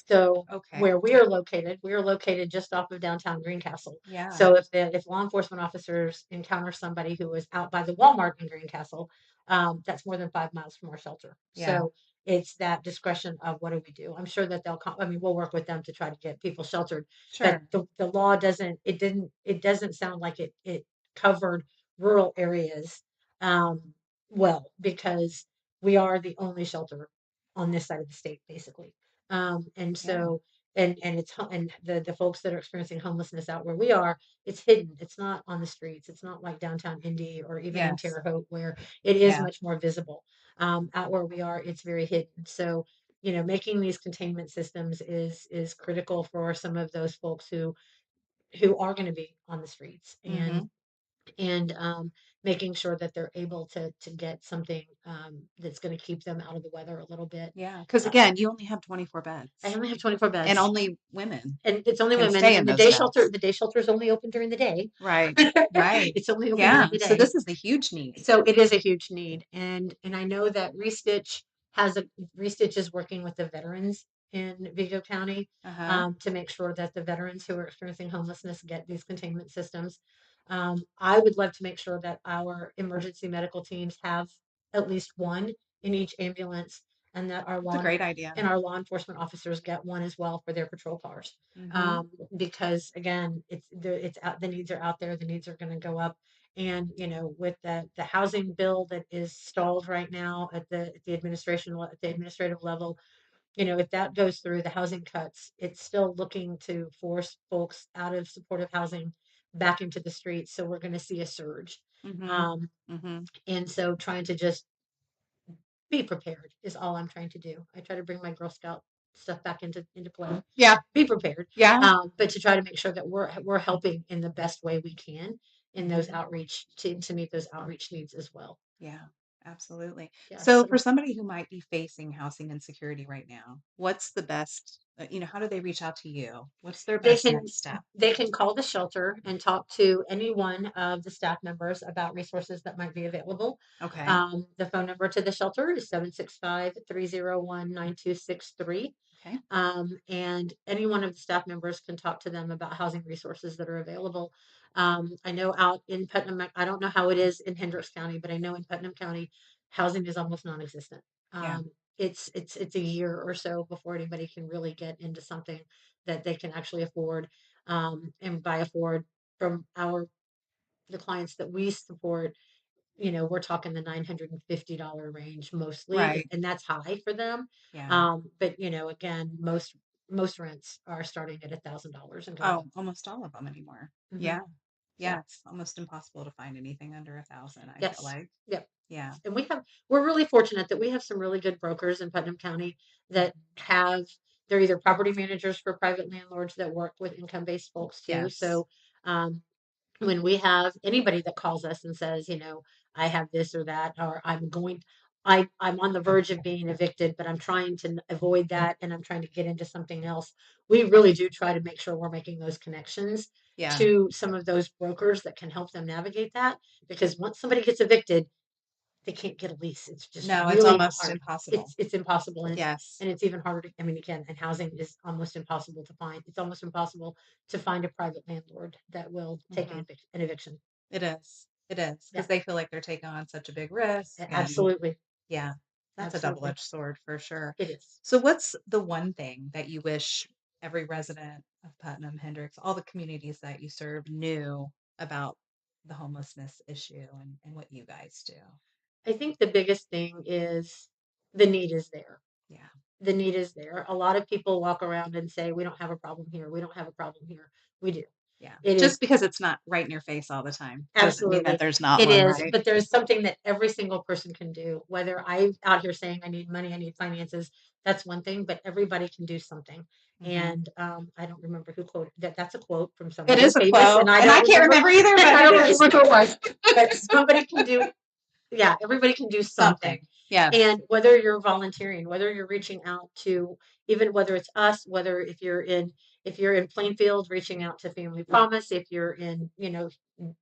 [SPEAKER 2] So
[SPEAKER 1] Okay.
[SPEAKER 2] where we are located just off of downtown Greencastle.
[SPEAKER 1] Yeah.
[SPEAKER 2] So if law enforcement officers encounter somebody who is out by the Walmart in Greencastle, that's more than 5 miles from our shelter.
[SPEAKER 1] Yeah.
[SPEAKER 2] So it's that discretion of what do we do? I'm sure that I mean, we'll work with them to try to get people sheltered, but
[SPEAKER 1] Sure.
[SPEAKER 2] the law it doesn't sound like it covered rural areas, um, well, because we are the only shelter on this side of the state, basically. And
[SPEAKER 1] Yeah.
[SPEAKER 2] so, and and the folks that are experiencing homelessness out where we are, it's hidden. It's not on the streets. It's not like downtown Indy or even in
[SPEAKER 1] Yes.
[SPEAKER 2] Terre Haute where it is
[SPEAKER 1] Yeah.
[SPEAKER 2] much more visible. Out where we are, it's very hidden. So, making these containment systems is critical for some of those folks who are going to be on the streets,
[SPEAKER 1] Mhm.
[SPEAKER 2] and making sure that they're able to get something that's going to keep them out of the weather a little bit.
[SPEAKER 1] Yeah. Because
[SPEAKER 2] Uh,
[SPEAKER 1] again, you only have 24
[SPEAKER 2] I
[SPEAKER 1] beds,
[SPEAKER 2] only have 24
[SPEAKER 1] and
[SPEAKER 2] beds.
[SPEAKER 1] only women
[SPEAKER 2] And it's only
[SPEAKER 1] can
[SPEAKER 2] women,
[SPEAKER 1] stay in
[SPEAKER 2] and
[SPEAKER 1] those beds.
[SPEAKER 2] the day shelter is only open during the day.
[SPEAKER 1] Right. Right.
[SPEAKER 2] It's only open
[SPEAKER 1] Yeah.
[SPEAKER 2] during the
[SPEAKER 1] So
[SPEAKER 2] day.
[SPEAKER 1] this is a huge need.
[SPEAKER 2] So it is a huge need, and I know that Restitch is working with the veterans in Vigo County,
[SPEAKER 1] Uh-huh.
[SPEAKER 2] to make sure that the veterans who are experiencing homelessness get these containment systems. I would love to make sure that our emergency medical teams have at least one in each ambulance, and that
[SPEAKER 1] It's a great idea.
[SPEAKER 2] our law enforcement officers get one as well for their patrol cars.
[SPEAKER 1] Mhm.
[SPEAKER 2] Because again, it's out, the needs are out there, the needs are going to go up, and, with the housing bill that is stalled right now at the at the administrative level, if that goes through the housing cuts, it's still looking to force folks out of supportive housing back into the streets. So we're going to see a surge.
[SPEAKER 1] Mhm.
[SPEAKER 2] Um,
[SPEAKER 1] Mhm.
[SPEAKER 2] and so trying to just be prepared is all I'm trying to do. I try to bring my Girl Scout stuff back into play.
[SPEAKER 1] Yeah.
[SPEAKER 2] Be prepared,
[SPEAKER 1] Yeah.
[SPEAKER 2] but to try to make sure that we're helping in the best way we can in those
[SPEAKER 1] Mhm.
[SPEAKER 2] outreach to meet those outreach needs as well.
[SPEAKER 1] Yeah. Absolutely.
[SPEAKER 2] Yeah.
[SPEAKER 1] So for
[SPEAKER 2] So
[SPEAKER 1] somebody who might be facing housing insecurity right now, what's the best, how do they reach out to you? What's their
[SPEAKER 2] they
[SPEAKER 1] best
[SPEAKER 2] can
[SPEAKER 1] next step?
[SPEAKER 2] they can call the shelter and talk to any one of the staff members about resources that might be available.
[SPEAKER 1] Okay.
[SPEAKER 2] The phone number to the shelter is 765-301-9263.
[SPEAKER 1] Okay.
[SPEAKER 2] And any one of the staff members can talk to them about housing resources that are available. I know out in Putnam, I don't know how it is in Hendricks County, but I know in Putnam County, housing is almost non-existent.
[SPEAKER 1] Yeah.
[SPEAKER 2] It's a year or so before anybody can really get into something that they can actually afford. And by afford, from the clients that we support, we're talking the $950 range mostly,
[SPEAKER 1] Right.
[SPEAKER 2] and that's high for them.
[SPEAKER 1] Yeah.
[SPEAKER 2] But again, most rents are starting at $1,000 and going
[SPEAKER 1] Oh,
[SPEAKER 2] up.
[SPEAKER 1] almost all of them anymore.
[SPEAKER 2] Hmm.
[SPEAKER 1] Yeah.
[SPEAKER 2] Yeah.
[SPEAKER 1] Yeah. It's almost impossible to find anything under 1,000, I feel
[SPEAKER 2] Yes.
[SPEAKER 1] like.
[SPEAKER 2] Yep.
[SPEAKER 1] Yeah.
[SPEAKER 2] And we're really fortunate that we have some really good brokers in Putnam County that
[SPEAKER 1] Mhm.
[SPEAKER 2] have they're either property managers for private landlords that work with income-based folks too.
[SPEAKER 1] Yes.
[SPEAKER 2] So, when we have anybody that calls us and says, I have this or that, or I'm on the verge of being evicted, but I'm trying to avoid that and I'm trying to get into something else. We really do try to make sure we're making those connections
[SPEAKER 1] Yeah.
[SPEAKER 2] to some of those brokers that can help them navigate that. Because once somebody gets evicted, they can't get a lease. It's just
[SPEAKER 1] No, it's
[SPEAKER 2] really
[SPEAKER 1] almost
[SPEAKER 2] hard.
[SPEAKER 1] impossible.
[SPEAKER 2] It's impossible,
[SPEAKER 1] Yes.
[SPEAKER 2] and it's even harder to, I mean, again, and housing is almost impossible to find. It's almost impossible to find a private landlord that will take
[SPEAKER 1] Hmm.
[SPEAKER 2] an eviction.
[SPEAKER 1] It is. It is
[SPEAKER 2] Yeah,
[SPEAKER 1] because they feel like they're taking on such a big risk. And
[SPEAKER 2] absolutely,
[SPEAKER 1] yeah, that's a
[SPEAKER 2] absolutely.
[SPEAKER 1] double-edged sword for sure.
[SPEAKER 2] It is.
[SPEAKER 1] So, what's the one thing that you wish every resident of Putnam, Hendricks, all the communities that you serve knew about the homelessness issue and what you guys do?
[SPEAKER 2] I think the biggest thing is the need is there.
[SPEAKER 1] Yeah.
[SPEAKER 2] The need is there. A lot of people walk around and say, we don't have a problem here. We don't have a problem here. We do.
[SPEAKER 1] Yeah.
[SPEAKER 2] It is
[SPEAKER 1] Just because it's not right in your face all the time doesn't mean that
[SPEAKER 2] absolutely.
[SPEAKER 1] there's not
[SPEAKER 2] It
[SPEAKER 1] one,
[SPEAKER 2] is,
[SPEAKER 1] right?
[SPEAKER 2] but there's something that every single person can do. Whether I'm out here saying I need money, I need finances, that's one thing, but everybody can do something.
[SPEAKER 1] Hmm.
[SPEAKER 2] And I don't remember who quoted that. That's a quote from
[SPEAKER 1] It
[SPEAKER 2] somebody
[SPEAKER 1] is a
[SPEAKER 2] famous,
[SPEAKER 1] quote,
[SPEAKER 2] and I
[SPEAKER 1] and I
[SPEAKER 2] don't
[SPEAKER 1] can't
[SPEAKER 2] remember.
[SPEAKER 1] remember either, but
[SPEAKER 2] I
[SPEAKER 1] it
[SPEAKER 2] don't
[SPEAKER 1] is
[SPEAKER 2] remember who it was. But somebody can do, yeah, everybody can do something.
[SPEAKER 1] something. Yes.
[SPEAKER 2] And whether you're volunteering, whether you're reaching out to, even whether it's us, whether if you're in Plainfield reaching out to Family Promise, if you're in,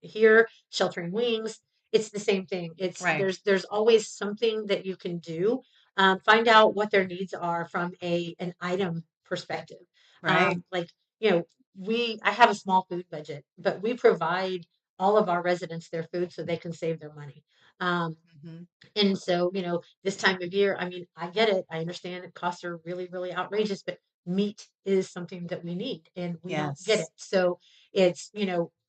[SPEAKER 2] here sheltering wings, it's the same thing. It's
[SPEAKER 1] Right.
[SPEAKER 2] there's always something that you can do. Find out what their needs are from an item perspective.
[SPEAKER 1] Right.
[SPEAKER 2] Like, you know, I have a small food budget, but we provide all of our residents their food so they can save their money. Um,
[SPEAKER 1] Hmm.
[SPEAKER 2] and so, this time of year, I mean, I get it. I understand that costs are really, really outrageous, but meat is something that we need and we don't get it.
[SPEAKER 1] Yes.
[SPEAKER 2] So it's,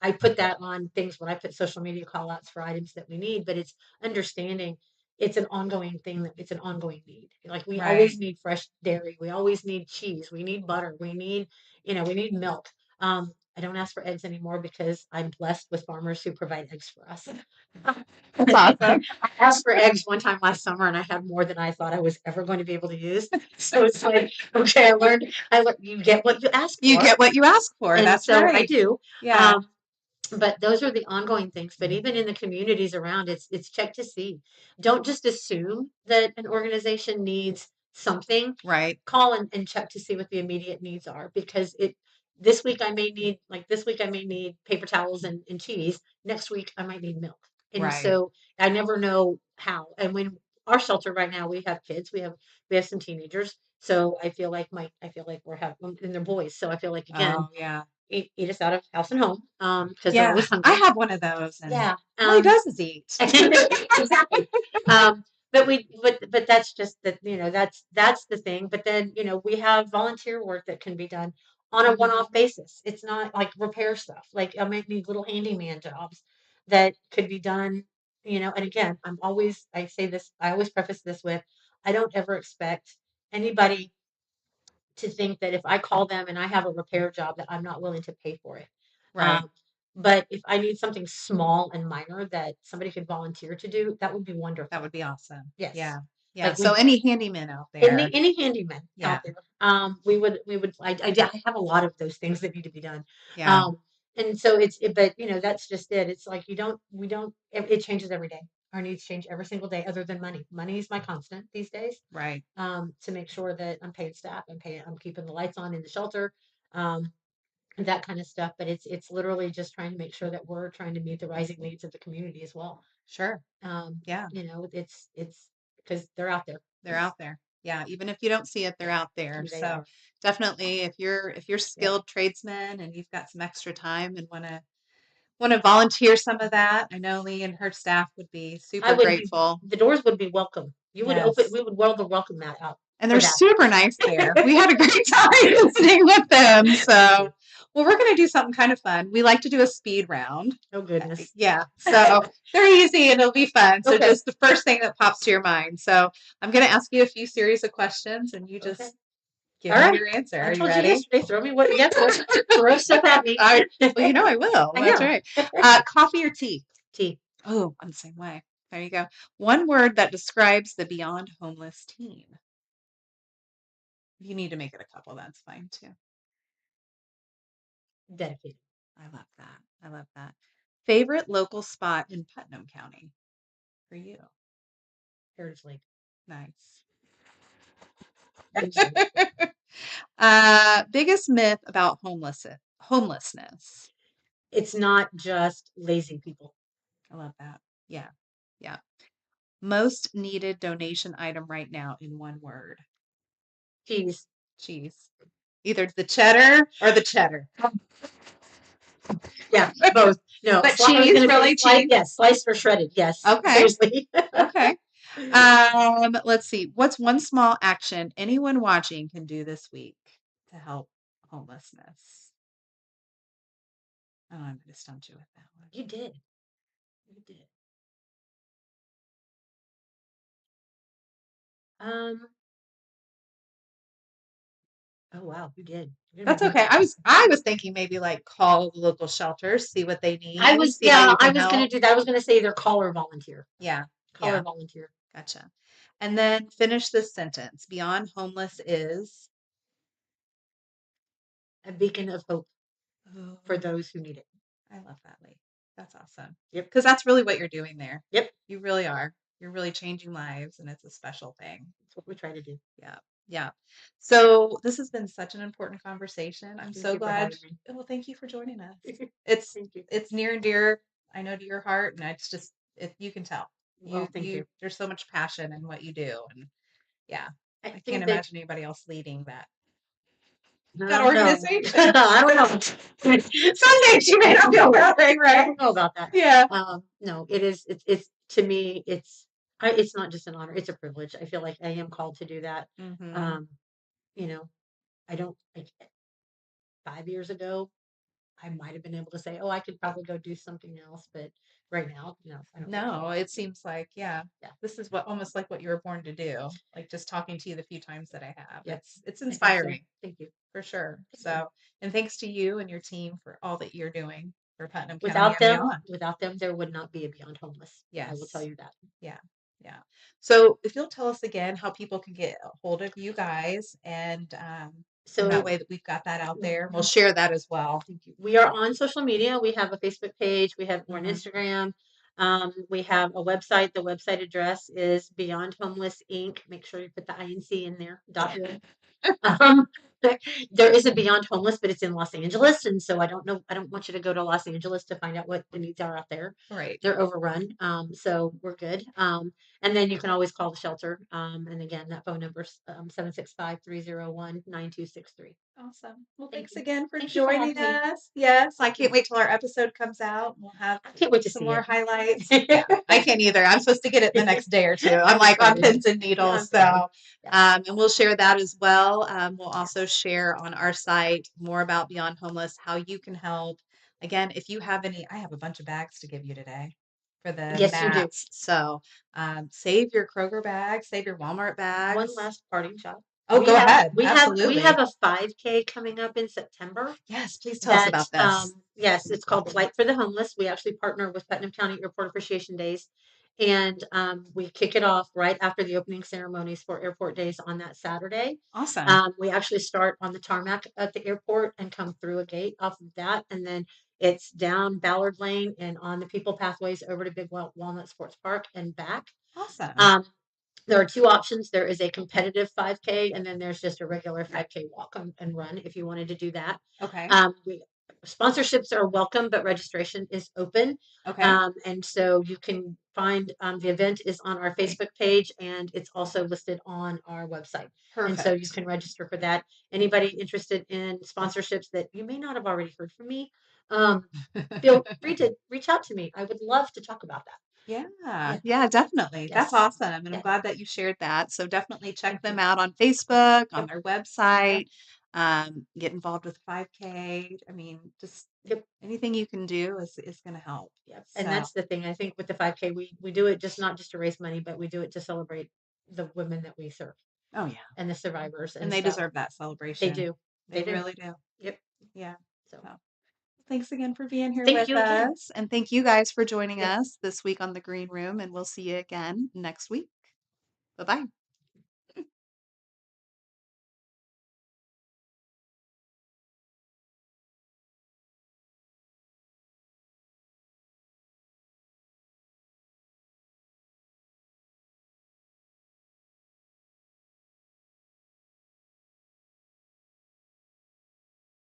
[SPEAKER 2] I put that on things when I put social media call outs for items that we need, but it's understanding it's an ongoing thing that it's an ongoing need. Like we
[SPEAKER 1] Right.
[SPEAKER 2] always need fresh dairy. We always need cheese. We need butter. We need milk. I don't ask for eggs anymore because I'm blessed with farmers who provide eggs for us.
[SPEAKER 1] That's awesome.
[SPEAKER 2] I asked for eggs one time last summer and I had more than I thought I was ever going to be able to use. So it's like, okay, I learned you get what you ask
[SPEAKER 1] You
[SPEAKER 2] for.
[SPEAKER 1] get what you ask for.
[SPEAKER 2] And
[SPEAKER 1] That's
[SPEAKER 2] so I
[SPEAKER 1] right.
[SPEAKER 2] do.
[SPEAKER 1] Yeah.
[SPEAKER 2] Um, but those are the ongoing things. But even in the communities around, it's check to see. Don't just assume that an organization needs something.
[SPEAKER 1] Right.
[SPEAKER 2] Call and check to see what the immediate needs are because this week I may need paper towels and cheese. Next week I might need milk. And
[SPEAKER 1] Right.
[SPEAKER 2] so I never know how. And when our shelter right now, we have kids, we have some teenagers. So I feel like we're having, and they're boys. So I feel like again,
[SPEAKER 1] Oh, yeah.
[SPEAKER 2] eat us out of house and home because they're
[SPEAKER 1] Yeah.
[SPEAKER 2] always
[SPEAKER 1] I
[SPEAKER 2] hungry.
[SPEAKER 1] have one of those, and
[SPEAKER 2] Yeah.
[SPEAKER 1] all he does is eat.
[SPEAKER 2] Exactly. But that's just that, that's the thing. But then, we have volunteer work that can be done on a
[SPEAKER 1] Mhm.
[SPEAKER 2] one-off basis. It's not like repair stuff. Like I might need little handyman jobs that could be done, and again, I always preface this with, I don't ever expect anybody to think that if I call them and I have a repair job that I'm not willing to pay for it.
[SPEAKER 1] Right.
[SPEAKER 2] Um, but if I need something small and minor that somebody could volunteer to do, that would be
[SPEAKER 1] That
[SPEAKER 2] wonderful.
[SPEAKER 1] would be awesome.
[SPEAKER 2] Yes.
[SPEAKER 1] Yeah. Yeah.
[SPEAKER 2] Like
[SPEAKER 1] So
[SPEAKER 2] we
[SPEAKER 1] any handyman out
[SPEAKER 2] any
[SPEAKER 1] there.
[SPEAKER 2] any handyman
[SPEAKER 1] Yeah.
[SPEAKER 2] out there, I have a lot of those things that need to be done.
[SPEAKER 1] Yeah.
[SPEAKER 2] Um, and so but that's just it. It's like we don't it changes every day. Our needs change every single day other than money. Money is my constant these days.
[SPEAKER 1] Right.
[SPEAKER 2] To make sure that I'm paying staff, I'm keeping the lights on in the shelter, um, that kind of stuff. But it's literally just trying to make sure that we're trying to meet the rising needs of the community as well.
[SPEAKER 1] Sure. Yeah.
[SPEAKER 2] It's because they're out there.
[SPEAKER 1] They're out there. Yeah. Even if you don't see it, they're out there.
[SPEAKER 2] They
[SPEAKER 1] So
[SPEAKER 2] are.
[SPEAKER 1] definitely if you're
[SPEAKER 2] Yep.
[SPEAKER 1] skilled tradesmen and you've got some extra time and want to volunteer some of that, I know Lee and her staff would be
[SPEAKER 2] I
[SPEAKER 1] super
[SPEAKER 2] would be
[SPEAKER 1] grateful.
[SPEAKER 2] the doors would be welcome.
[SPEAKER 1] Yes.
[SPEAKER 2] We would roll the welcome mat out
[SPEAKER 1] And
[SPEAKER 2] for
[SPEAKER 1] they're
[SPEAKER 2] that.
[SPEAKER 1] super nice there. We had a great time visiting with them. So, well, we're going to do something kind of fun. We like to do a speed round.
[SPEAKER 2] Oh goodness.
[SPEAKER 1] Yeah. So they're easy and it'll be fun. So
[SPEAKER 2] Okay.
[SPEAKER 1] just the first thing that pops to your mind. So I'm going to ask you a few series of questions and you
[SPEAKER 2] Okay.
[SPEAKER 1] just give
[SPEAKER 2] All
[SPEAKER 1] me
[SPEAKER 2] right.
[SPEAKER 1] your answer.
[SPEAKER 2] I
[SPEAKER 1] Are you
[SPEAKER 2] told you
[SPEAKER 1] ready?
[SPEAKER 2] yesterday, throw me what yeah, throw stuff at me.
[SPEAKER 1] All right. Well, I will.
[SPEAKER 2] I
[SPEAKER 1] That's
[SPEAKER 2] know.
[SPEAKER 1] right. Coffee or tea?
[SPEAKER 2] Tea.
[SPEAKER 1] Oh, I'm the same way. There you go. One word that describes the beyond homeless teen. If you need to make it a couple, that's fine too.
[SPEAKER 2] Dedicated.
[SPEAKER 1] I love that. I love that. Favorite local spot in Putnam County for you?
[SPEAKER 2] Heritage Lake.
[SPEAKER 1] Nice.
[SPEAKER 2] Heritage Lake.
[SPEAKER 1] Biggest myth about homelessness.
[SPEAKER 2] It's not just lazy people.
[SPEAKER 1] I love that. Yeah. Yeah. Most needed donation item right now in one word.
[SPEAKER 2] Cheese.
[SPEAKER 1] Cheese. Either the cheddar or the cheddar.
[SPEAKER 2] Yeah, both. No,
[SPEAKER 1] But
[SPEAKER 2] I was
[SPEAKER 1] cheese,
[SPEAKER 2] going to say
[SPEAKER 1] really cheese?
[SPEAKER 2] yes, sliced or shredded. Yes,
[SPEAKER 1] Okay.
[SPEAKER 2] seriously.
[SPEAKER 1] Okay. Let's see. What's one small action anyone watching can do this week to help homelessness? Oh, I'm going to stump you with that one.
[SPEAKER 2] You did. You did. Um. Oh wow, you did. You're gonna
[SPEAKER 1] That's
[SPEAKER 2] be
[SPEAKER 1] okay.
[SPEAKER 2] beating
[SPEAKER 1] I was thinking maybe like call the local shelters, see what they
[SPEAKER 2] I
[SPEAKER 1] need,
[SPEAKER 2] was
[SPEAKER 1] see how you
[SPEAKER 2] I
[SPEAKER 1] can
[SPEAKER 2] was gonna
[SPEAKER 1] help.
[SPEAKER 2] do that. I was gonna say either call or volunteer.
[SPEAKER 1] Yeah.
[SPEAKER 2] Call or
[SPEAKER 1] Yeah.
[SPEAKER 2] volunteer.
[SPEAKER 1] Gotcha. And then finish this sentence. Beyond homeless is
[SPEAKER 2] A beacon of hope for
[SPEAKER 1] oh,
[SPEAKER 2] those who need it.
[SPEAKER 1] I love that, Lee. That's awesome.
[SPEAKER 2] Yep.
[SPEAKER 1] Because that's really what you're doing there.
[SPEAKER 2] Yep.
[SPEAKER 1] You really are. You're really changing lives, and it's a special thing.
[SPEAKER 2] That's what we try to do.
[SPEAKER 1] Yeah. Yeah. So this has been such an important conversation. I'm
[SPEAKER 2] Thank
[SPEAKER 1] so
[SPEAKER 2] you for
[SPEAKER 1] glad.
[SPEAKER 2] having me.
[SPEAKER 1] Well, thank you for joining us. It's
[SPEAKER 2] Thank you.
[SPEAKER 1] it's near and dear, I know, to your heart, and it's just you can tell.
[SPEAKER 2] Well, thank you.
[SPEAKER 1] There's so much passion in what you do, and yeah,
[SPEAKER 2] I
[SPEAKER 1] I can't
[SPEAKER 2] think that
[SPEAKER 1] imagine anybody else leading
[SPEAKER 2] I
[SPEAKER 1] that
[SPEAKER 2] don't know.
[SPEAKER 1] organization.
[SPEAKER 2] I don't know.
[SPEAKER 1] Some days you may not feel that way,
[SPEAKER 2] I
[SPEAKER 1] right?
[SPEAKER 2] don't know about that.
[SPEAKER 1] Yeah.
[SPEAKER 2] No, it is. It's to me. It's not just an honor. It's a privilege. I feel like I am called to do that.
[SPEAKER 1] Hmm.
[SPEAKER 2] Um, you know, I don't. Like 5 years ago, I might have been able to say, "Oh, I could probably go do something else," but right now, no, I don't think
[SPEAKER 1] No,
[SPEAKER 2] so.
[SPEAKER 1] it seems like, yeah,
[SPEAKER 2] Yeah.
[SPEAKER 1] this is what almost like what you were born to do. Like just talking to you the few times that I have.
[SPEAKER 2] Yep.
[SPEAKER 1] It's
[SPEAKER 2] I think so.
[SPEAKER 1] inspiring
[SPEAKER 2] Thank you.
[SPEAKER 1] for sure.
[SPEAKER 2] Thank you.
[SPEAKER 1] So, and thanks to you and your team for all that you're doing for Putnam County
[SPEAKER 2] Without
[SPEAKER 1] and
[SPEAKER 2] them,
[SPEAKER 1] beyond.
[SPEAKER 2] there would not be a Beyond Homeless. I will tell
[SPEAKER 1] Yes.
[SPEAKER 2] you that.
[SPEAKER 1] Yeah. Yeah. So if you'll tell us again how people can get a hold of you guys and that
[SPEAKER 2] So
[SPEAKER 1] way that we've got that out there. We'll share that as well.
[SPEAKER 2] thank you. We are on social media. We have a Facebook page. We're on
[SPEAKER 1] Hmm.
[SPEAKER 2] Instagram. We have a website. The website address is Beyond Homeless Inc. Make sure you put the INC in there. .org. Um, there is a Beyond Homeless, but it's in Los Angeles, and so I don't know. I don't want you to go to Los Angeles to find out what the needs are out there.
[SPEAKER 1] Right.
[SPEAKER 2] They're overrun, so we're good. And then you can always call the shelter. And again, that phone number is 765-301-9263.
[SPEAKER 1] Awesome. Well,
[SPEAKER 2] Thank
[SPEAKER 1] thanks
[SPEAKER 2] you.
[SPEAKER 1] again for
[SPEAKER 2] Thank you for
[SPEAKER 1] joining
[SPEAKER 2] having me.
[SPEAKER 1] us. Yes, I can't wait till our episode comes out. We'll have
[SPEAKER 2] I can't wait to
[SPEAKER 1] some
[SPEAKER 2] see
[SPEAKER 1] more
[SPEAKER 2] it.
[SPEAKER 1] highlights. Yeah, I can't either. I'm supposed to get it the next day or two. I'm
[SPEAKER 2] I'm
[SPEAKER 1] like on
[SPEAKER 2] excited.
[SPEAKER 1] pins and
[SPEAKER 2] Yeah, I'm
[SPEAKER 1] needles.
[SPEAKER 2] excited.
[SPEAKER 1] So,
[SPEAKER 2] Yeah.
[SPEAKER 1] and we'll share that as well. We'll also share on our site more about Beyond Homeless, how you can help. Again, if you have any, I have a bunch of bags to give you today for the
[SPEAKER 2] Yes, you do.
[SPEAKER 1] mats. So, save your Kroger bag, save your Walmart
[SPEAKER 2] One
[SPEAKER 1] bags.
[SPEAKER 2] last parting shot.
[SPEAKER 1] Oh, go ahead.
[SPEAKER 2] We have
[SPEAKER 1] Absolutely.
[SPEAKER 2] a 5K coming up in September.
[SPEAKER 1] Yes, please tell us
[SPEAKER 2] That
[SPEAKER 1] about this.
[SPEAKER 2] yes, it's called Flight for the Homeless. We actually partner with Putnam County Airport Appreciation Days, and we kick it off right after the opening ceremonies for Airport Days on that Saturday.
[SPEAKER 1] Awesome.
[SPEAKER 2] We actually start on the tarmac at the airport and come through a gate off of that, and then it's down Ballard Lane and on the People Pathways over to Big Walnut Sports Park and back.
[SPEAKER 1] Awesome.
[SPEAKER 2] Um, there are two options. There is a competitive 5K, and then there's just a regular 5K walk and run if you wanted to do that.
[SPEAKER 1] Okay.
[SPEAKER 2] Sponsorships are welcome, but registration is open.
[SPEAKER 1] Okay.
[SPEAKER 2] And so you can find the event is on our Facebook page, and it's also listed on our website. And so you
[SPEAKER 1] Perfect.
[SPEAKER 2] can register for that. Anybody interested in sponsorships that you may not have already heard from me, feel free to reach out to me. I would love to talk about that.
[SPEAKER 1] Yeah,
[SPEAKER 2] Yeah.
[SPEAKER 1] yeah, definitely. That's
[SPEAKER 2] Yes.
[SPEAKER 1] awesome. And I'm
[SPEAKER 2] Yeah.
[SPEAKER 1] glad that you shared that. So definitely check
[SPEAKER 2] Thank
[SPEAKER 1] them
[SPEAKER 2] you.
[SPEAKER 1] out on Facebook, on
[SPEAKER 2] Yep.
[SPEAKER 1] their
[SPEAKER 2] Yep.
[SPEAKER 1] website. Get involved with 5K. I mean, just
[SPEAKER 2] Yep.
[SPEAKER 1] anything you can do is going to help.
[SPEAKER 2] Yep. And
[SPEAKER 1] So,
[SPEAKER 2] that's the thing. I think with the 5K, we do it just not just to raise money, but we do it to celebrate the women that we serve
[SPEAKER 1] oh yeah.
[SPEAKER 2] and the survivors.
[SPEAKER 1] And
[SPEAKER 2] And
[SPEAKER 1] they
[SPEAKER 2] so
[SPEAKER 1] deserve that
[SPEAKER 2] they
[SPEAKER 1] celebration.
[SPEAKER 2] do.
[SPEAKER 1] They
[SPEAKER 2] They do.
[SPEAKER 1] really do.
[SPEAKER 2] Yep.
[SPEAKER 1] Yeah.
[SPEAKER 2] So
[SPEAKER 1] So, thanks again for being here
[SPEAKER 2] thank
[SPEAKER 1] with
[SPEAKER 2] you again.
[SPEAKER 1] us. And thank you guys for joining
[SPEAKER 2] Yep.
[SPEAKER 1] us this week on the Green Room. And we'll see you again next week. Bye bye.